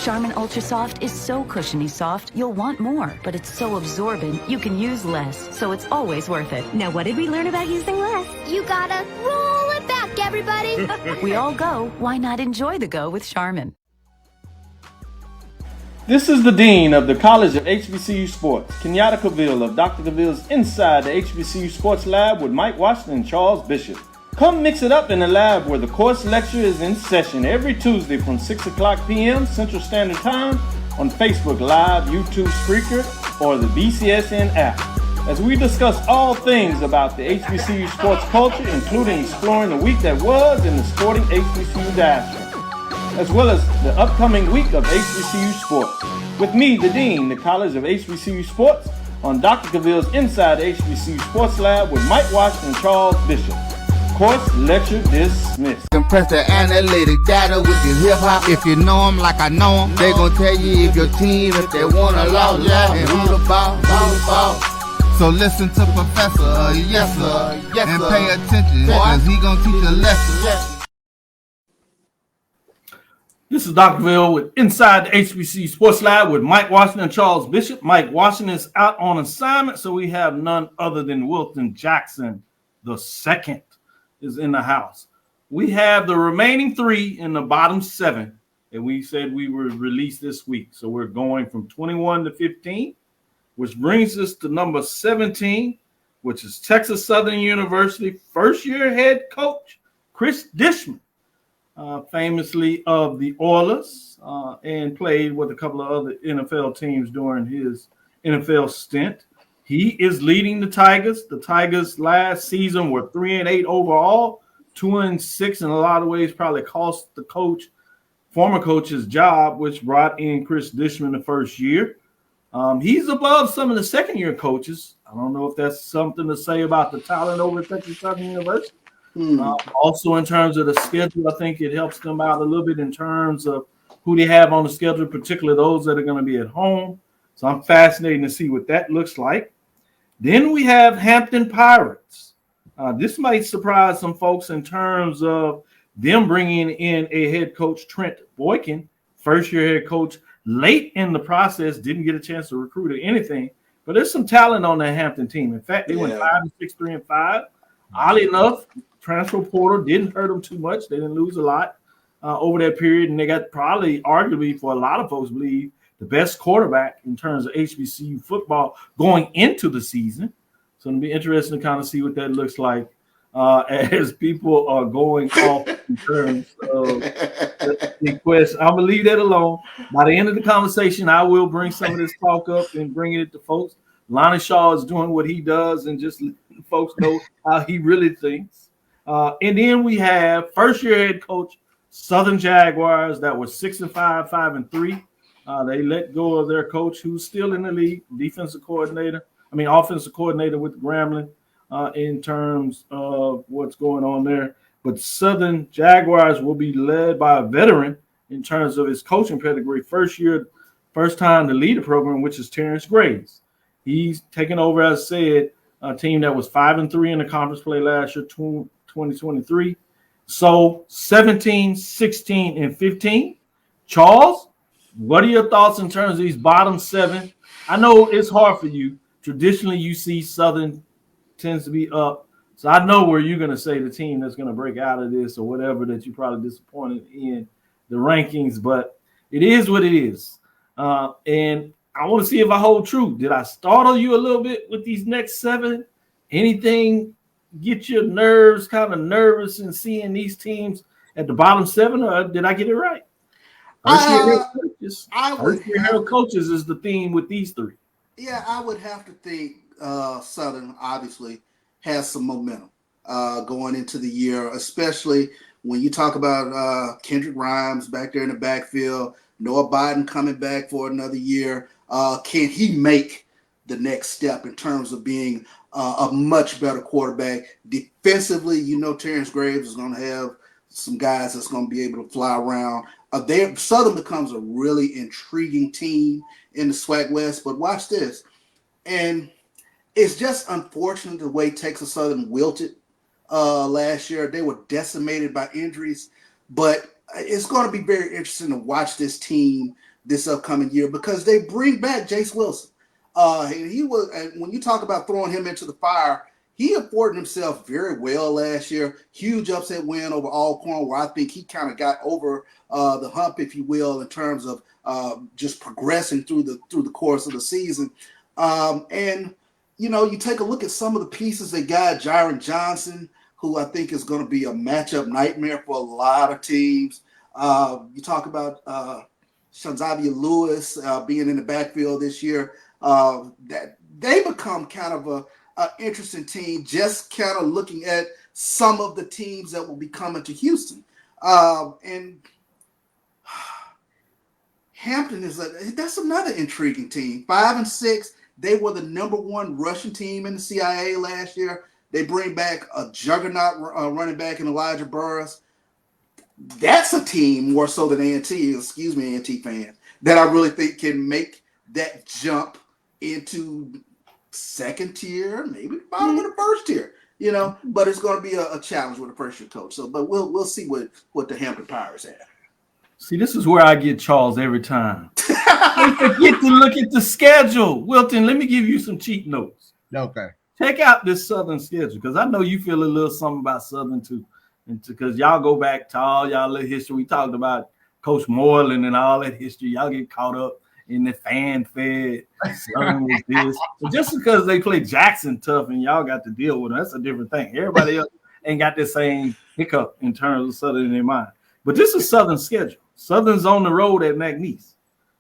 Charmin Ultra Soft is so cushiony soft, you'll want more, but it's so absorbent, you can use less, so it's always worth it. Now, what did we learn about using less? You gotta roll it back, everybody. We all go. Why not enjoy the go with Charmin? This is the Dean of the College of HBCU Sports, Kenyatta Cavil of Dr. Cavil's Inside the HBCU Sports Lab with Mike Washington and Charles Bishop. Come mix it up in the lab where the course lecture is in session every Tuesday from 6 o'clock p.m. Central Standard Time on Facebook Live, YouTube Spreaker, or the BCSN app. As we discuss all things about the HBCU sports culture, including exploring the week that was in the sporting HBCU diaspora, as well as the upcoming week of HBCU sports. With me, the Dean, the College of HBCU Sports, on Dr. Cavil's Inside the HBCU Sports Lab with Mike Washington and Charles Bishop. Course lecture dismissed. Compress the analytic data with your hip-hop. If you know them like I know them, they gon' tell you if your team, if they wanna lose, and who the ball. So listen to Professor, yes sir, and pay attention, cause he gon' teach a lesson. This is Dr. Cavil with Inside the HBCU Sports Lab with Mike Washington and Charles Bishop. Mike Washington is out on assignment, so we have none other than Wilton Jackson II is in the house. We have the remaining 3 in the bottom 7, and we said we would release this week. So we're going from 21 to 15, which brings us to number 17, which is Texas Southern University first-year head coach Chris Dishman. Famously of the Oilers, and played with a couple of other NFL teams during his NFL stint. He is leading the Tigers. The Tigers last season were 3-8 overall, 2-6 in a lot of ways, probably cost the former coach's job, which brought in Chris Dishman the first year. He's above some of the second-year coaches. I don't know if that's something to say about the talent over at Texas Southern University. Also, in terms of the schedule, I think it helps them out a little bit in terms of who they have on the schedule, particularly those that are going to be at home. So I'm fascinated to see what that looks like. Then we have Hampton Pirates. This might surprise some folks in terms of them bringing in a head coach, Trent Boykin, first-year head coach, late in the process, didn't get a chance to recruit or anything. But there's some talent on that Hampton team. In fact, they went 5-6, 3-5. Oddly enough, transfer portal didn't hurt them too much. They didn't lose a lot over that period, and they got probably, arguably, for a lot of folks believe, the best quarterback in terms of HBCU football going into the season. So it'll be interesting to kind of see what that looks like as people are going off in terms of the question. I'm going to leave that alone. By the end of the conversation, I will bring some of this talk up and bring it to folks. Lonnie Shaw is doing what he does and just letting folks know how he really thinks. And then we have first-year head coach, Southern Jaguars, that was 6-5, 5-3. They let go of their coach, who's still in the league, offensive coordinator with Grambling in terms of what's going on there. But Southern Jaguars will be led by a veteran in terms of his coaching pedigree. First time to lead the program, which is Terrence Graves. He's taken over, as I said, a team that was 5-3 in the conference play last year, 2023. So 17, 16, and 15. Charles, what are your thoughts in terms of these bottom 7? I know it's hard for you. Traditionally, you see Southern tends to be up. So I know where you're going to say the team that's going to break out of this or whatever that you're probably disappointed in the rankings. But it is what it is. And I want to see if I hold true. Did I startle you a little bit with these next 7? Anything get your nerves kind of nervous in seeing these teams at the bottom 7, or did I get it right? First-year coaches is the theme with these 3. Yeah, I would have to think Southern obviously has some momentum going into the year, especially when you talk about Kendrick Grimes back there in the backfield, Noah Biden coming back for another year. Can he make the next step in terms of being a much better quarterback? Defensively, Terrence Graves is going to have some guys that's going to be able to fly around. Southern becomes a really intriguing team in the SWAC West, but watch this. And it's just unfortunate the way Texas Southern wilted last year. They were decimated by injuries, but it's going to be very interesting to watch this team this upcoming year because they bring back Jace Wilson. He was, and when you talk about throwing him into the fire, he afforded himself very well last year. Huge upset win over Alcorn, where I think he kind of got over the hump, if you will, in terms of just progressing through the course of the season. And you take a look at some of the pieces they got. Jarett Johnson, who I think is going to be a matchup nightmare for a lot of teams. You talk about Shanzavia Lewis being in the backfield this year. That they become kind of an interesting team, just kind of looking at some of the teams that will be coming to Houston. And Hampton that's another intriguing team. 5-6. They were the #1 rushing team in the CIA last year. They bring back a juggernaut running back in Elijah Burris. That's a team more so than A&T, excuse me, A&T fans, that I really think can make that jump into second tier, maybe bottom of the first tier, but it's going to be a challenge with a first-year coach. So, but we'll see what the Hampton Pirates have. See, this is where I get Charles every time. They forget to look at the schedule. Wilton, let me give you some cheat notes. Okay. Check out this Southern schedule, because I know you feel a little something about Southern too. Because y'all go back to all y'all little history. We talked about Coach Moreland and all that history. Y'all get caught up in the fan-fed Southern was this. But just because they play Jackson tough and y'all got to deal with them, that's a different thing. Everybody else ain't got the same hiccup in terms of Southern in their mind. But this is Southern's schedule. Southern's on the road at McNeese.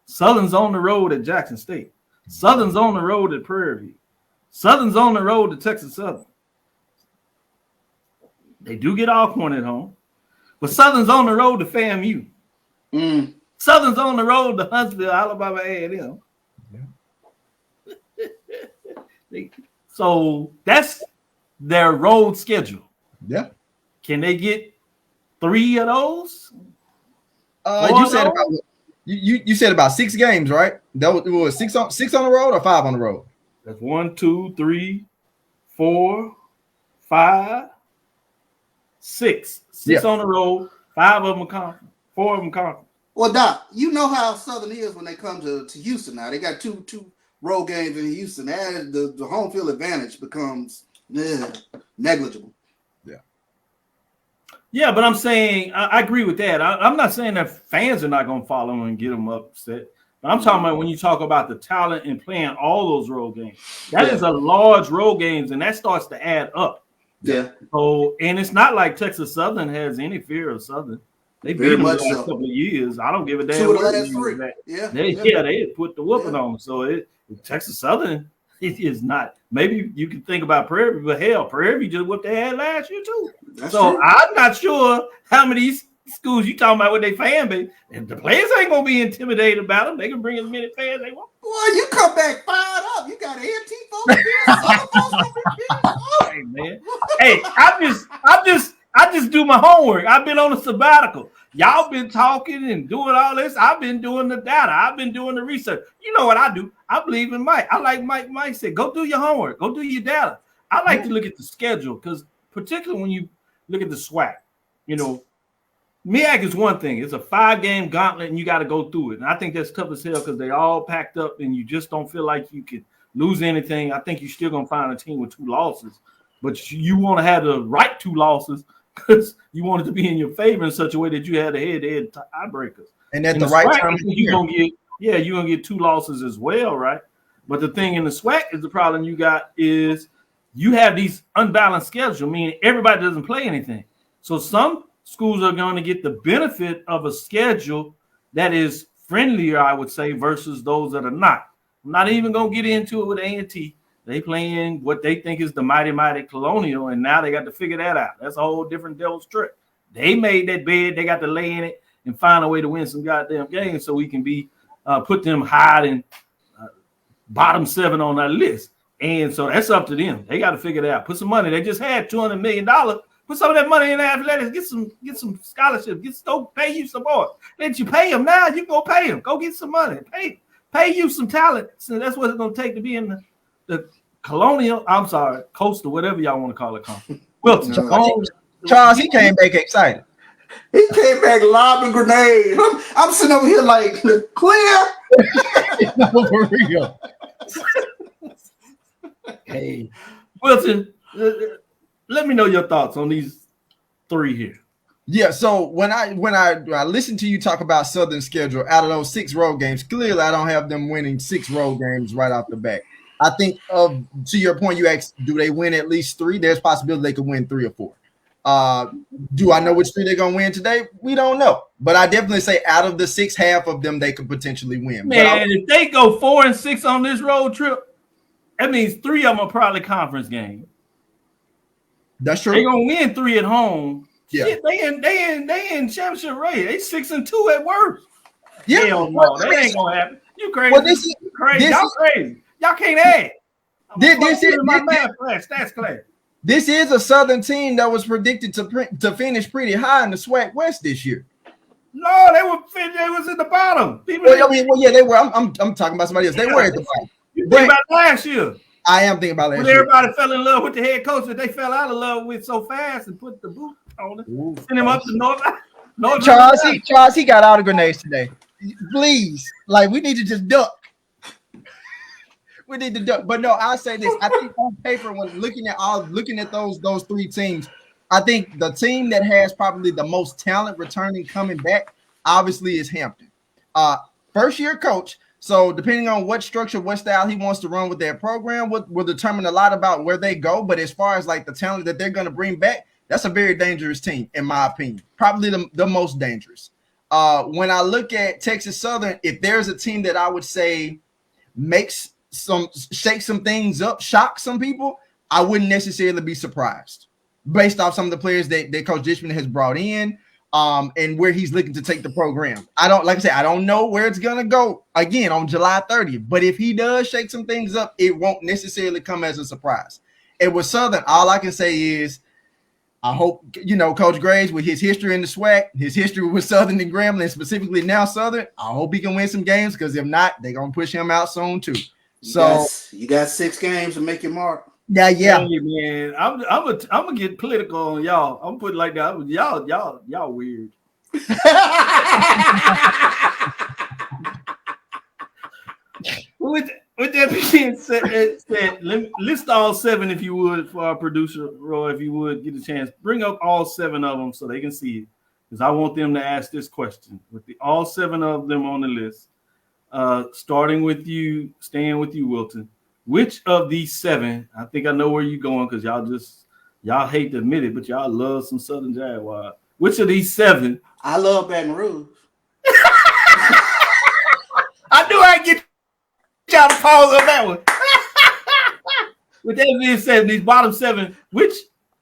Southern's on the road at Jackson State. Southern's on the road at Prairie View. Southern's on the road to Texas Southern. They do get Alcorn at home. But Southern's on the road to FAMU. Southern's on the road to Huntsville, Alabama A&M. So that's their road schedule. Yeah. Can they get 3 of those? You said about 6 games, right? That was 6 on the road or 5 on the road? That's 1, 2, 3, 4, 5, 6. 6 on the road, 5 of them conference, 4 of them conference. Well, Doc, you know how Southern is when they come to Houston now. They got two road games in Houston. The home field advantage becomes negligible. Yeah, but I'm saying I agree with that. I'm not saying that fans are not going to follow them and get them upset. But I'm talking about when you talk about the talent and playing all those road games. That is a large road games, and that starts to add up. Yeah. So, and it's not like Texas Southern has any fear of Southern. They've been in the last couple of years. I don't give a damn. 2 of the last 3. They put the whooping on them. So Texas Southern, it is not. Maybe you can think about Prairie View, but hell, Prairie View just whooped their head last year too. That's true. I'm not sure how many schools you talking about with their fan base. And the players ain't gonna be intimidated about them. They can bring as many fans they want. Boy, you come back fired up. You got AMT folks here. Hey man. Hey, I just do my homework. I've been on a sabbatical. Y'all been talking and doing all this. I've been doing the data. I've been doing the research. You know what I do? I believe in Mike. I like Mike. Mike said, go do your homework. Go do your data. I like to look at the schedule because particularly when you look at the SWAC, MEAC is one thing. It's a 5-game gauntlet and you got to go through it. And I think that's tough as hell because they all packed up and you just don't feel like you can lose anything. I think you're still going to find a team with 2 losses. But you want to have the right 2 losses because you want it to be in your favor in such a way that you had the head-to-head tiebreakers. And at the right time, you're gonna get 2 losses as well, right? But the thing in the SWAC is the problem you got is you have these unbalanced schedules, meaning everybody doesn't play anything. So some schools are going to get the benefit of a schedule that is friendlier, I would say, versus those that are not. I'm not even going to get into it with A&T. They playing what they think is the mighty, mighty Colonial, and now they got to figure that out. That's a whole different devil's trick. They made that bed. They got to lay in it and find a way to win some goddamn games so we can be put them high in bottom 7 on that list. And so that's up to them. They got to figure it out. Put some money. They just had $200 million. Put some of that money in athletics. Get some scholarships. Go pay you some more. Let you pay them now. You go pay them. Go get some money. Pay you some talent. So that's what it's going to take to be in the Colonial. I'm sorry, Coastal, whatever y'all want to call it. Wilton. Charles, he came back excited. He came back lobbing grenades. I'm sitting over here like, clear. No, for real. Hey, Wilton, let me know your thoughts on these three here. Yeah, so when I listen to you talk about Southern schedule, out of those 6 road games, clearly I don't have them winning 6 road games right off the bat. I think to your point, you asked, do they win at least 3? There's possibility they could win 3 or 4. Do I know which 3 they're gonna win today? We don't know, but I definitely say out of the 6, half of them they could potentially win. Man, if they go 4-6 on this road trip, that means 3 of them are probably conference games. That's true. They're gonna win 3 at home. Yeah. Shit, they in championship race. They 6-2 at worst. Yeah, hell no, that ain't gonna happen. You crazy? Well, this is crazy. Y'all crazy. Y'all can't add. This is my math class, stats class. This is a Southern team that was predicted to finish pretty high in the SWAC West this year. No, they was at the bottom. Yeah, they were. I'm talking about somebody else. They were at the bottom. You think about last year? I am thinking about last year. Everybody fell in love with the head coach that they fell out of love with so fast and put the boot on him. Send him up to North. Charles, he got all the grenades today. Please, like we need to just duck. We need to duck. But no, I'll say this. I think on paper, when looking at those 3 teams, I think the team that has probably the most talent returning coming back, obviously, is Hampton. First year coach. So depending on what structure, what style he wants to run with their program will determine a lot about where they go. But as far as like the talent that they're going to bring back, that's a very dangerous team, in my opinion. Probably the most dangerous. When I look at Texas Southern, if there's a team that I would say shake some things up, shock some people, I wouldn't necessarily be surprised based off some of the players that Coach Dishman has brought in. And where he's looking to take the program. I don't know where it's gonna go again on July 30th. But if he does shake some things up, it won't necessarily come as a surprise. And with Southern, all I can say is I hope Coach Graves, with his history in the SWAC, his history with Southern and Grambling, and specifically now Southern, I hope he can win some games, because if not, they're gonna push him out soon too. So you got 6 games to make your mark. Yeah. Hey, man, I'm gonna get political on y'all. I'm putting like that. Y'all weird. With that being said, list all 7 if you would for our producer Roy. If you would get a chance, bring up all 7 of them so they can see it, because I want them to ask this question with all 7 of them on the list. Starting with you, staying with you, Wilton. Which of these 7, I think I know where you're going, because y'all hate to admit it, but y'all love some Southern Jaguars. Which of these 7? I love Baton Rouge. I knew I'd get y'all to pause on that one. With that being said, these bottom 7, which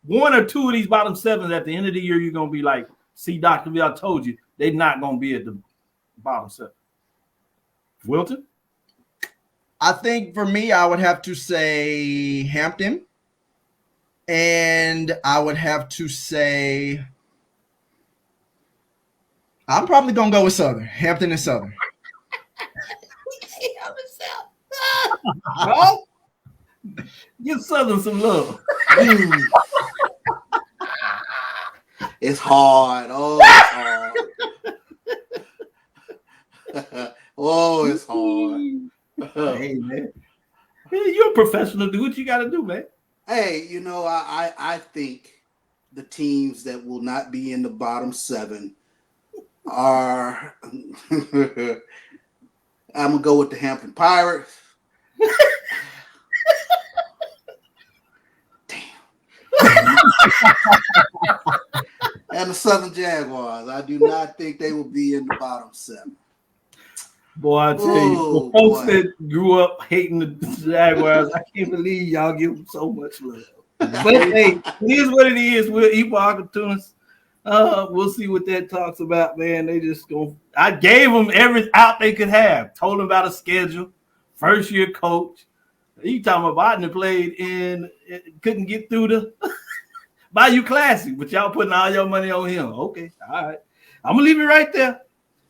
1 or 2 of these bottom 7s at the end of the year you're going to be like, see, Dr. V, I told you, they're not going to be at the bottom 7. Wilton? I think for me, I would have to say Hampton, and I would have to say I'm probably gonna go with Southern, Hampton and Southern. Well, give Southern some love. It's hard. Oh, it's hard. Oh, it's hard. Hey, man. You're a professional. Do what you got to do, man. Hey, I think the teams that will not be in the bottom 7 are I'm gonna go with the Hampton Pirates. And the Southern Jaguars. I do not think they will be in the bottom 7. Boy, I tell you, for folks that grew up hating the Jaguars, I can't believe y'all give them so much love. But hey, it is what it is. We're equal opportunists. We'll see what that talks about, man. They just go. I gave them every out they could have. Told them about a schedule. First year coach. You talking about Biden played in, couldn't get through the Bayou Classic, but y'all putting all your money on him. Okay, all right. I'm gonna leave it right there.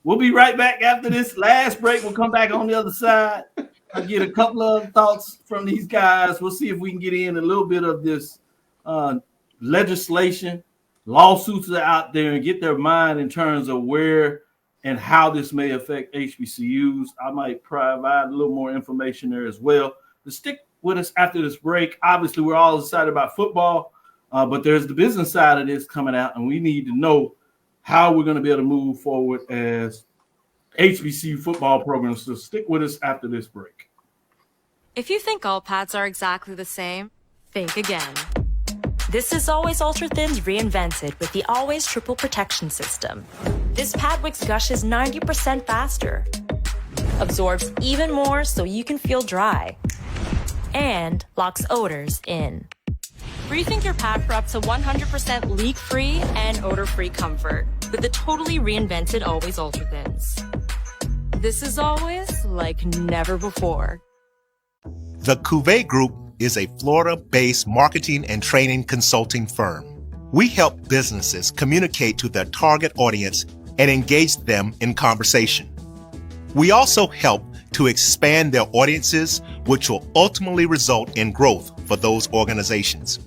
We'll be right back after this last break. We'll come back on the other side. I'll get a couple of thoughts from these guys. We'll see if we can get in a little bit of this legislation lawsuits are out there and get their mind in terms of where and how this may affect HBCUs. I might provide a little more information there as well. To stick with us after this break. Obviously, we're all excited about football, but there's the business side of this coming out, and we need to know how we're going to be able to move forward as HBCU football programs. So stick with us after this break. If you think all pads are exactly the same, think again. This is Always Ultra Thins reinvented with the Always Triple Protection System. This pad wicks gushes 90% faster, absorbs even more so you can feel dry, and locks odors in. Rethink your pad for up to 100% leak-free and odor-free comfort with the totally reinvented Always Ultra Thins. This is always like never before. The Cavil Group is a Florida-based marketing and training consulting firm. We help businesses communicate to their target audience and engage them in conversation. We also help to expand their audiences, which will ultimately result in growth for those organizations.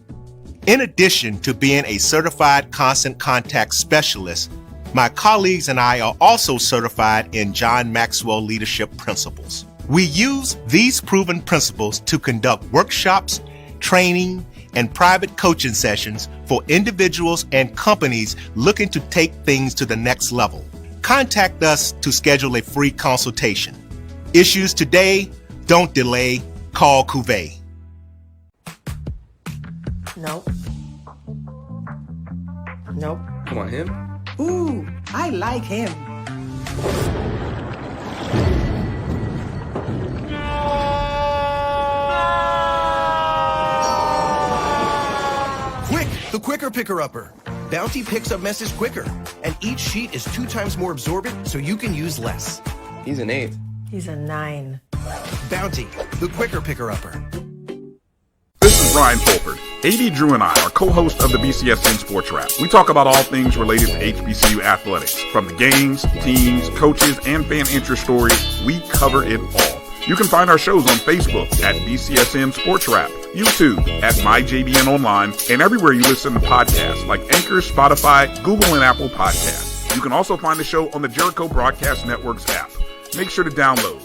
In addition to being a certified constant contact specialist, my colleagues and I are also certified in John Maxwell Leadership Principles. We use these proven principles to conduct workshops, training, and private coaching sessions for individuals and companies looking to take things to the next level. Contact us to schedule a free consultation. Issues today, don't delay, call Cavil. Nope. Nope. Come on, him? Ooh, I like him. Quick, the quicker picker-upper. Bounty picks up messes quicker, and each sheet is 2 times more absorbent, so you can use less. He's an 8. He's a 9. Bounty, the quicker picker-upper. This is Brian Fulford. AD Drew and I are co-hosts of the BCSN Sports Lab. We talk about all things related to HBCU athletics. From the games, teams, coaches, and fan interest stories, we cover it all. You can find our shows on Facebook at BCSN Sports Lab, YouTube at MyJBN Online, and everywhere you listen to podcasts like Anchor, Spotify, Google, and Apple Podcasts. You can also find the show on the Jericho Broadcast Network's app. Make sure to download.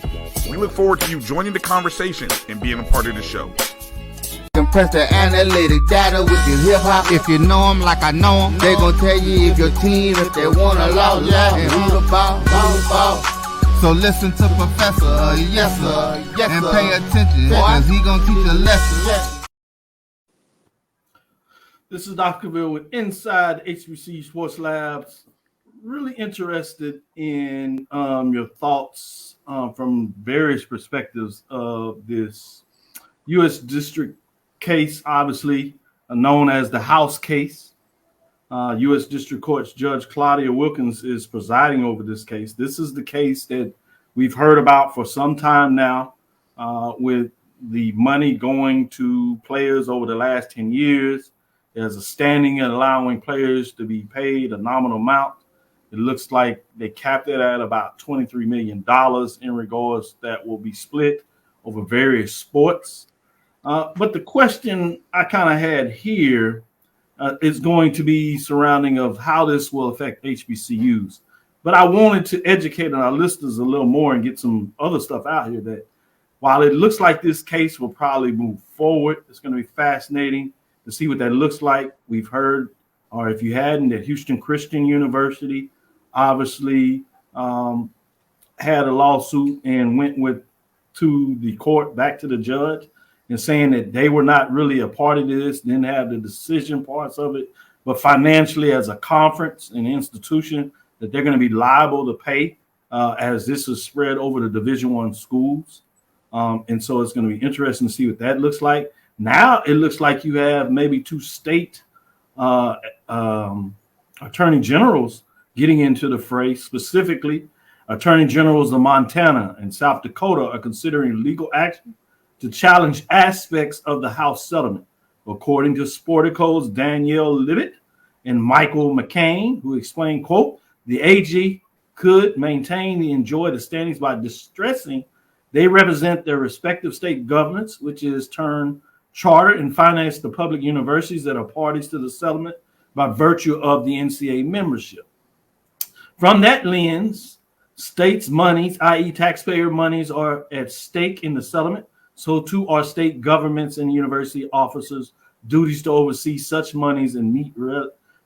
We look forward to you joining the conversation and being a part of the show. Compress the analytic data with your hip hop. If you know them like I know them, they gon' tell you if your team, if they wanna lose, and who the ball. So listen to Professor, yes sir, and pay attention, cause he gon' teach a lesson. This is Dr. Cavil with Inside HBCU Sports Labs. Really interested in your thoughts from various perspectives of this U.S. District case, obviously known as the House case. U.S. District Court's Judge Claudia Wilkins is presiding over this case. This is the case that we've heard about for some time now, with the money going to players over the last 10 years. There's a standing and allowing players to be paid a nominal amount. It looks like they capped it at about $23 million in regards that will be split over various sports. But the question I kind of had here is going to be surrounding of how this will affect HBCUs. But I wanted to educate our listeners a little more and get some other stuff out here that while it looks like this case will probably move forward, it's going to be fascinating to see what that looks like. We've heard, or if you hadn't, that Houston Christian University obviously had a lawsuit and went to the court, back to the judge, and saying that they were not really a part of this, didn't have the decision parts of it, but financially as a conference and institution that they're going to be liable to pay as this is spread over the Division I schools. And so it's going to be interesting to see what that looks like. Now it looks like you have maybe 2 state attorney generals getting into the fray. Specifically, attorney generals of Montana and South Dakota are considering legal action to challenge aspects of the House settlement. According to Sportico's Danielle Libet and Michael McCain, who explained, quote, the AG could maintain and enjoy the standings by distressing. They represent their respective state governments, which is turn charter and finance the public universities that are parties to the settlement. by virtue of the NCAA membership. From that lens, states' monies, i.e. taxpayer monies, are at stake in the settlement. So too are state governments and university officers' duties to oversee such monies and meet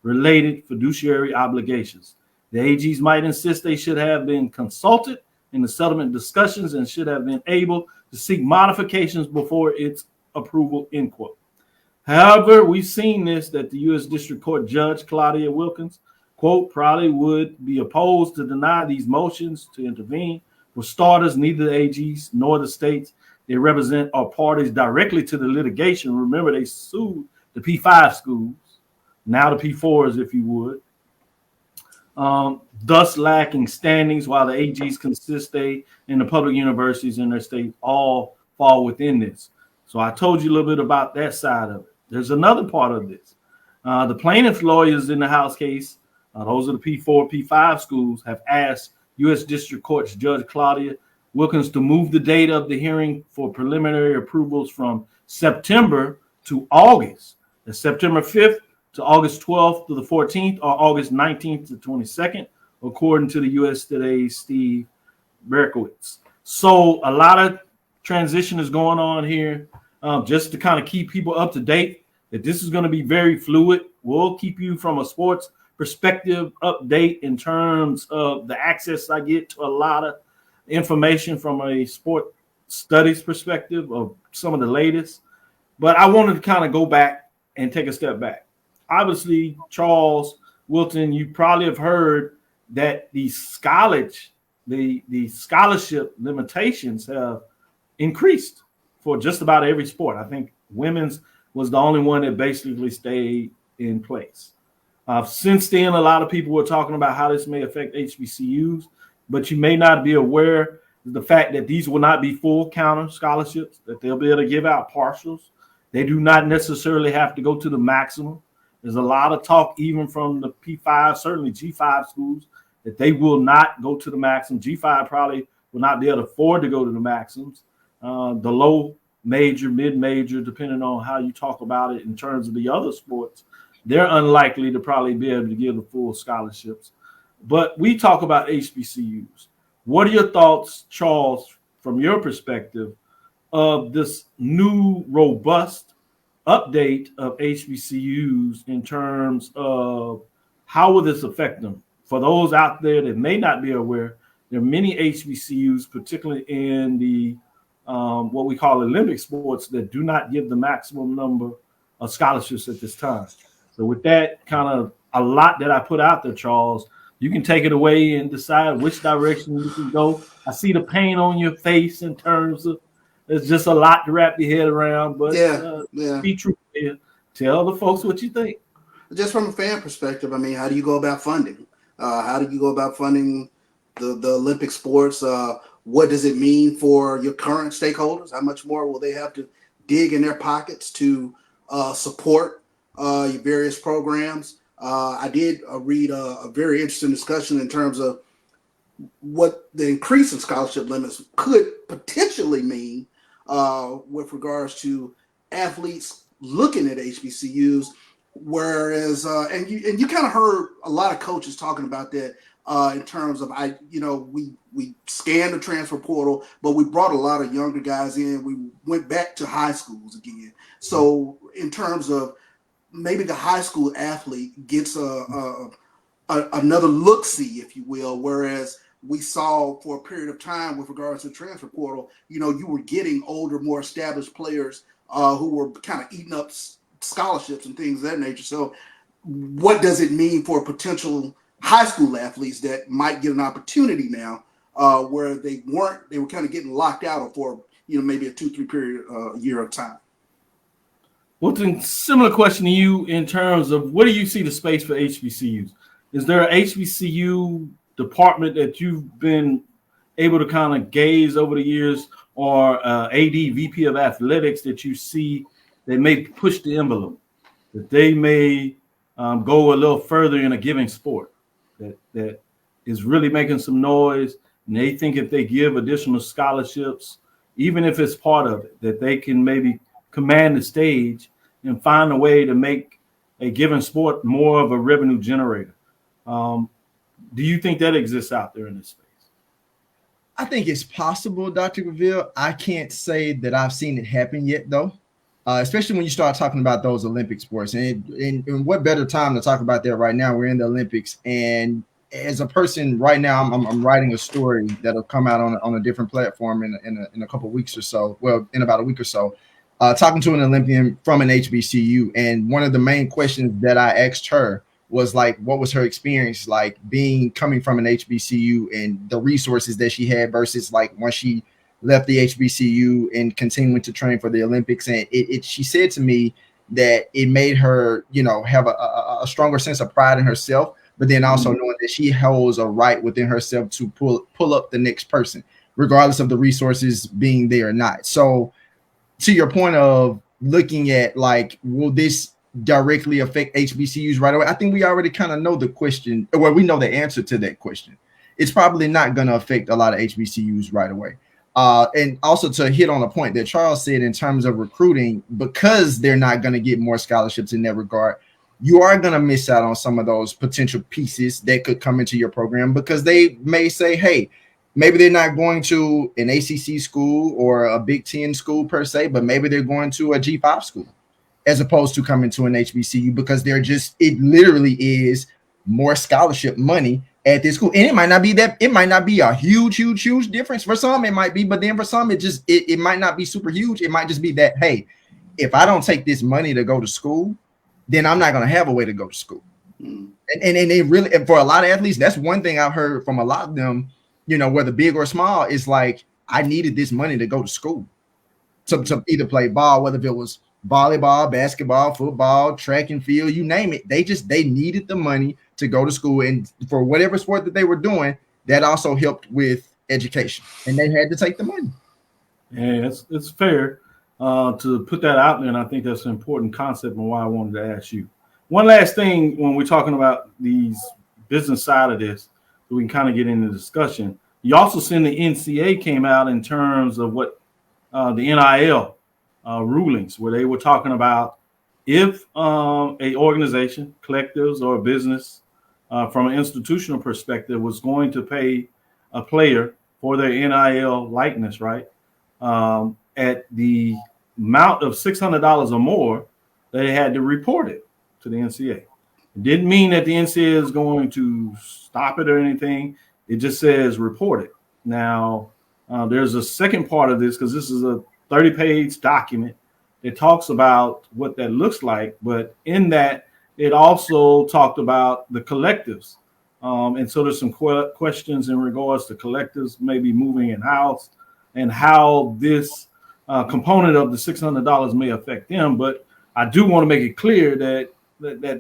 related fiduciary obligations. The AGs might insist they should have been consulted in the settlement discussions and should have been able to seek modifications before its approval, end quote. However, we've seen this, that the U.S. District Court Judge Claudia Wilkins, quote, probably would be opposed to deny these motions to intervene. For starters, neither the AGs nor the states they represent are parties directly to the litigation. Remember, they sued the P5 schools, now the P4s, if you would, thus lacking standings, while the AGs consist in the public universities in their state all fall within this. So I told you a little bit about that side of it. There's another part of this. The plaintiff lawyers in the House case, those are the P4, P5 schools, have asked U.S. District Court's Judge Claudia Wilkins to move the date of the hearing for preliminary approvals from September to August. That's September 5th to August 12th to the 14th, or August 19th to 22nd, according to the U.S. Today's Steve Berkowitz. So a lot of transition is going on here, just to kind of keep people up to date, that this is going to be very fluid. We'll keep you from a sports perspective update in terms of the access I get to a lot of information from a sport studies perspective of some of the latest. But I wanted to kind of go back and take a step back. Obviously, Charles, Wilton, you probably have heard that the scholarship limitations have increased for just about every sport. I think women's was the only one that basically stayed in place. Since then, a lot of people were talking about how this may affect HBCUs, but you may not be aware of the fact that these will not be full counter scholarships, that they'll be able to give out partials. They do not necessarily have to go to the maximum. There's a lot of talk, even from the P5, certainly G5 schools, that they will not go to the maximum. G5 probably will not be able to afford to go to the maximums. The low major, mid-major, depending on how you talk about it in terms of the other sports, they're unlikely to probably be able to give the full scholarships. But we talk about HBCUs. What are your thoughts, Charles, from your perspective, of this new robust update of HBCUs in terms of how will this affect them? For those out there that may not be aware, there are many HBCUs, particularly in the what we call Olympic sports, that do not give the maximum number of scholarships at this time. So with that kind of a lot that I put out there, Charles, you can take it away and decide which direction you can go. I see the pain on your face in terms of it's just a lot to wrap your head around, but be true. Tell the folks what you think. Just from a fan perspective, I mean, how do you go about funding? How do you go about funding the Olympic sports? What does it mean for your current stakeholders? How much more will they have to dig in their pockets to support your various programs? I did read a very interesting discussion in terms of what the increase in scholarship limits could potentially mean with regards to athletes looking at HBCUs. Whereas, and you kind of heard a lot of coaches talking about that in terms of we scanned the transfer portal, but we brought a lot of younger guys in. We went back to high schools again. So in terms of maybe the high school athlete gets another look-see, if you will, whereas we saw for a period of time with regards to the transfer portal, you were getting older, more established players who were kind of eating up scholarships and things of that nature. So what does it mean for potential high school athletes that might get an opportunity now where they were kind of getting locked out for, maybe a 2-3 period year of time? Well, similar question to you in terms of what do you see the space for HBCUs? Is there an HBCU department that you've been able to kind of gaze over the years, or AD, VP of athletics, that you see that may push the envelope, that they may go a little further in a given sport, that is really making some noise, and they think if they give additional scholarships, even if it's part of it, that they can maybe command the stage and find a way to make a given sport more of a revenue generator. Do you think that exists out there in this space? I think it's possible, Dr. Cavil. I can't say that I've seen it happen yet, though. Especially when you start talking about those Olympic sports, and what better time to talk about that right now? We're in the Olympics, and as a person right now, I'm writing a story that'll come out on a different platform in a couple of weeks or so. Well, in about a week or so, talking to an Olympian from an HBCU, and one of the main questions that I asked her was like, what was her experience like coming from an HBCU and the resources that she had versus like when she left the HBCU and continuing to train for the Olympics. And she said to me that it made her, have a stronger sense of pride in herself, but then also knowing that she holds a right within herself to pull up the next person, regardless of the resources being there or not. So to your point of looking at like, will this directly affect HBCUs right away? I think we already kind of know the question, or we know the answer to that question. It's probably not going to affect a lot of HBCUs right away. And also to hit on a point that Charles said in terms of recruiting, because they're not going to get more scholarships in that regard, you are going to miss out on some of those potential pieces that could come into your program, because they may say, hey, maybe they're not going to an ACC school or a Big Ten school per se, but maybe they're going to a G5 school as opposed to coming to an HBCU, because it literally is more scholarship money at this school. And it might not be a huge difference. For some it might be, but then for some it might not be super huge. It might just be that, hey, if I don't take this money to go to school, then I'm not going to have a way to go to school. And it really, and for a lot of athletes, that's one thing I've heard from a lot of them, whether big or small, is like, I needed this money to go to school to either play ball, whether it was volleyball, basketball, football, track and field, you name it. They needed the money to go to school, and for whatever sport that they were doing, that also helped with education, and they had to take the money. Yeah, it's fair to put that out there, and I think that's an important concept and why I wanted to ask you. One last thing when we're talking about these business side of this, so we can kind of get into the discussion. You also seen the NCAA came out in terms of what the NIL rulings, where they were talking about if a organization, collectives, or a business from an institutional perspective was going to pay a player for their NIL likeness, right, at the amount of $600 or more, they had to report it to the NCAA. It didn't mean that the NCAA is going to stop it or anything. It just says report it. Now, there's a second part of this, because this is a 30-page document. It talks about what that looks like, but in that, it also talked about the collectives. And so there's some questions in regards to collectives maybe moving in-house and how this component of the $600 may affect them. But I do want to make it clear that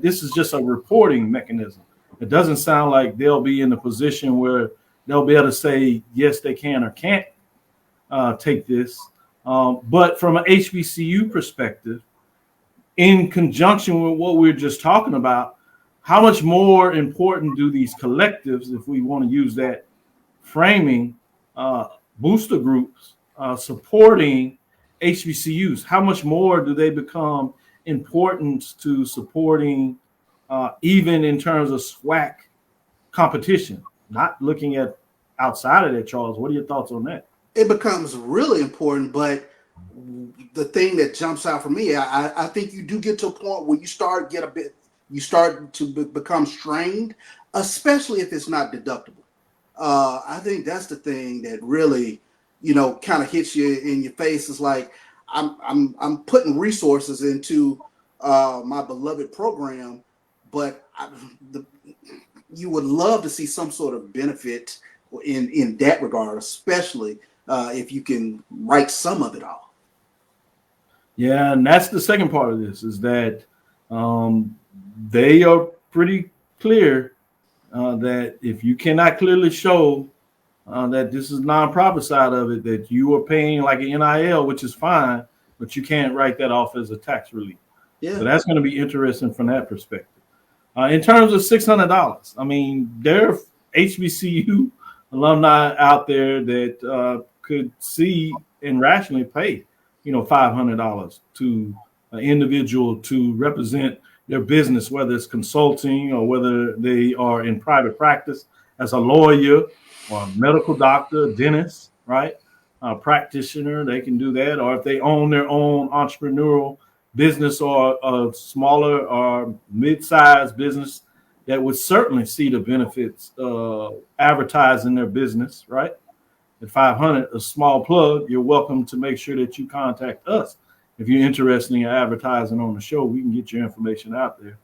this is just a reporting mechanism. It doesn't sound like they'll be in a position where they'll be able to say, yes, they can or can't take this. But from an HBCU perspective, in conjunction with what we're just talking about, how much more important do these collectives, if we want to use that framing, booster groups supporting HBCUs, how much more do they become important to supporting even in terms of SWAC competition? Not looking at outside of that, Charles. What are your thoughts on that? It becomes really important, but the thing that jumps out for me, I think you do get to a point where you start to become strained, especially if it's not deductible. I think that's the thing that really, kind of hits you in your face. Is like, I'm putting resources into my beloved program, but you would love to see some sort of benefit in that regard, especially if you can write some of it off. Yeah, and that's the second part of this, is that they are pretty clear that if you cannot clearly show that this is nonprofit side of it, that you are paying like an NIL, which is fine, but you can't write that off as a tax relief. Yeah. So that's going to be interesting from that perspective. In terms of $600, I mean, there are HBCU alumni out there that could see and rationally pay, $500 to an individual to represent, their business, whether it's consulting or whether they are in private practice as a lawyer or a medical doctor, dentist, right? A practitioner, they can do that. Or if they own their own entrepreneurial business or a smaller or mid-sized business that would certainly see the benefits of advertising their business, right? At 500, a small plug, you're welcome to make sure that you contact us. If you're interested in advertising on the show, we can get your information out there.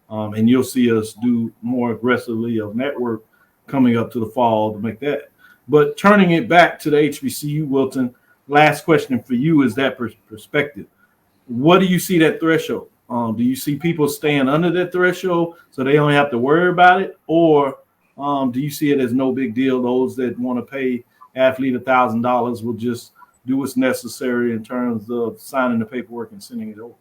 And you'll see us do more aggressively of network coming up to the fall to make that. But turning it back to the HBCU, Wilton, last question for you is that perspective. What do you see that threshold? Do you see people staying under that threshold so they don't have to worry about it? Or do you see it as no big deal? Those that want to pay athlete $1,000 will just do what's necessary in terms of signing the paperwork and sending it over?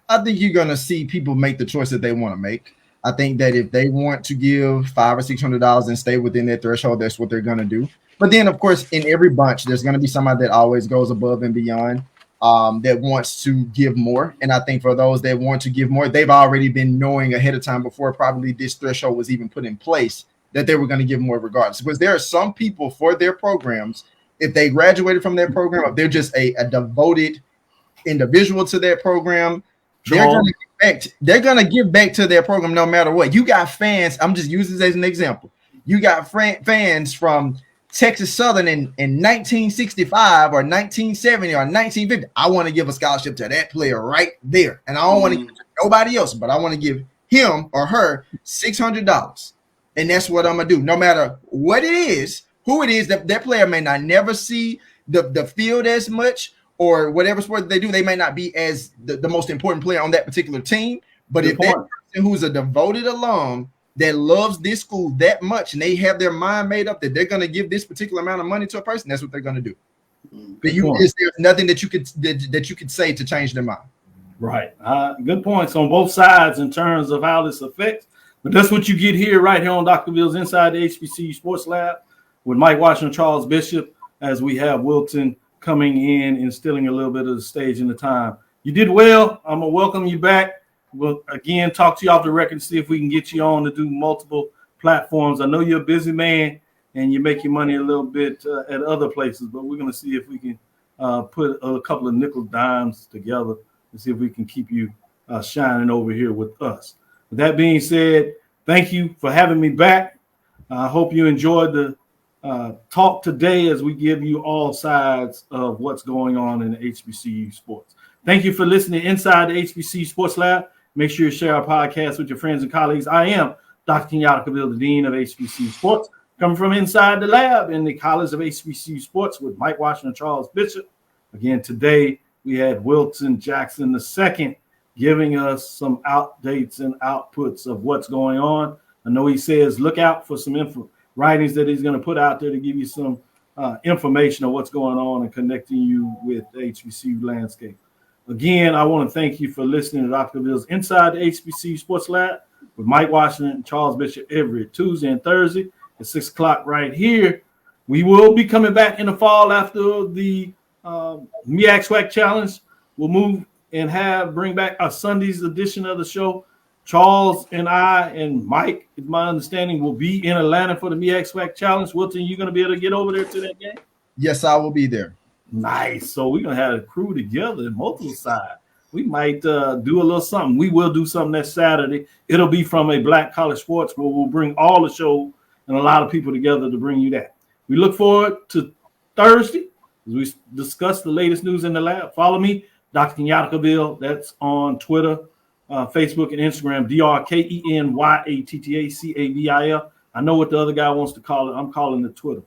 I think you're going to see people make the choice that they want to make. I think that if they want to give $500 or $600 and stay within that threshold, that's what they're going to do. But then, of course, in every bunch, there's going to be somebody that always goes above and beyond, that wants to give more. And I think for those that want to give more, they've already been knowing ahead of time before probably this threshold was even put in place that they were going to give more regardless. Because there are some people for their programs, if they graduated from their program, if they're just a devoted individual to their program, they're going to give back to their program no matter what. You got fans. I'm just using this as an example. You got fans from Texas Southern in 1965 or 1970 or 1950. I want to give a scholarship to that player right there. And I don't want to give it to nobody else, but I want to give him or her $600. And that's what I'm going to do. No matter what it is, who it is, that player may not never see the field as much, or whatever sport they do, they may not be as the most important player on that particular team. But if that person who's a devoted alum that loves this school that much and they have their mind made up that they're going to give this particular amount of money to a person, that's what they're going to do. But there's nothing that you could say to change their mind. Right. Good points on both sides in terms of how this affects. But that's what you get here right here on Dr. Bill's Inside the HBCU Sports Lab with Mike Washington, Charles Bishop, as we have Wilton coming in and stealing a little bit of the stage and the time. You did well. I'm going to welcome you back. We'll, again, talk to you off the record and see if we can get you on to do multiple platforms. I know you're a busy man and you make your money a little bit at other places, but we're going to see if we can put a couple of nickel dimes together and see if we can keep you shining over here with us. With that being said, thank you for having me back. I hope you enjoyed the talk today as we give you all sides of what's going on in the HBCU sports. Thank you for listening Inside the HBCU Sports Lab. Make sure you share our podcast with your friends and colleagues. I am Dr. Kenyatta Cavil, the Dean of HBCU Sports, coming from inside the lab in the College of HBCU Sports with Mike Washington, Charles Bishop. Again, today we had Wilton Jackson II giving us some updates and outputs of what's going on. I know he says look out for some writings that he's going to put out there to give you some information on what's going on and connecting you with the HBCU landscape. Again, I want to thank you for listening to Dr. Bill's Inside the HBCU Sports Lab with Mike Washington and Charles Bishop every Tuesday and Thursday at 6 o'clock right here. We will be coming back in the fall after the MEAC SWAC Challenge. We'll move and bring back our Sunday's edition of the show. Charles and I and Mike, it's my understanding, will be in Atlanta for the MEAC SWAC Challenge. Wilton, you going to be able to get over there to that game? Yes, I will be there. Nice. So we're going to have a crew together in multiple sides. We might do a little something. We will do something that Saturday. It'll be from a Black College Sports where we'll bring all the show and a lot of people together to bring you that. We look forward to Thursday as we discuss the latest news in the lab. Follow me, Dr. Kenyatta Cavil. That's on Twitter, Facebook, and Instagram, DrKenyattaCavil. I know what the other guy wants to call it. I'm calling it Twitter.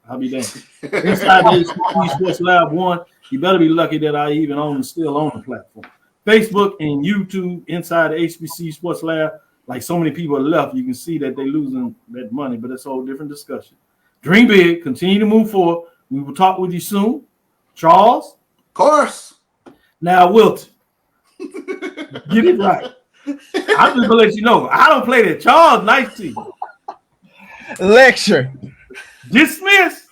I'll be damned. Inside the HBCU Sports Lab 1. You better be lucky that I even still on the platform. Facebook and YouTube, Inside the HBCU Sports Lab. Like so many people are left, you can see that they're losing that money, but it's a whole different discussion. Dream big. Continue to move forward. We will talk with you soon. Charles? Of course. Now, Wilton. Get it right. I'm just going to let you know. I don't play that. Charles, nice to you. Lecture. Dismiss.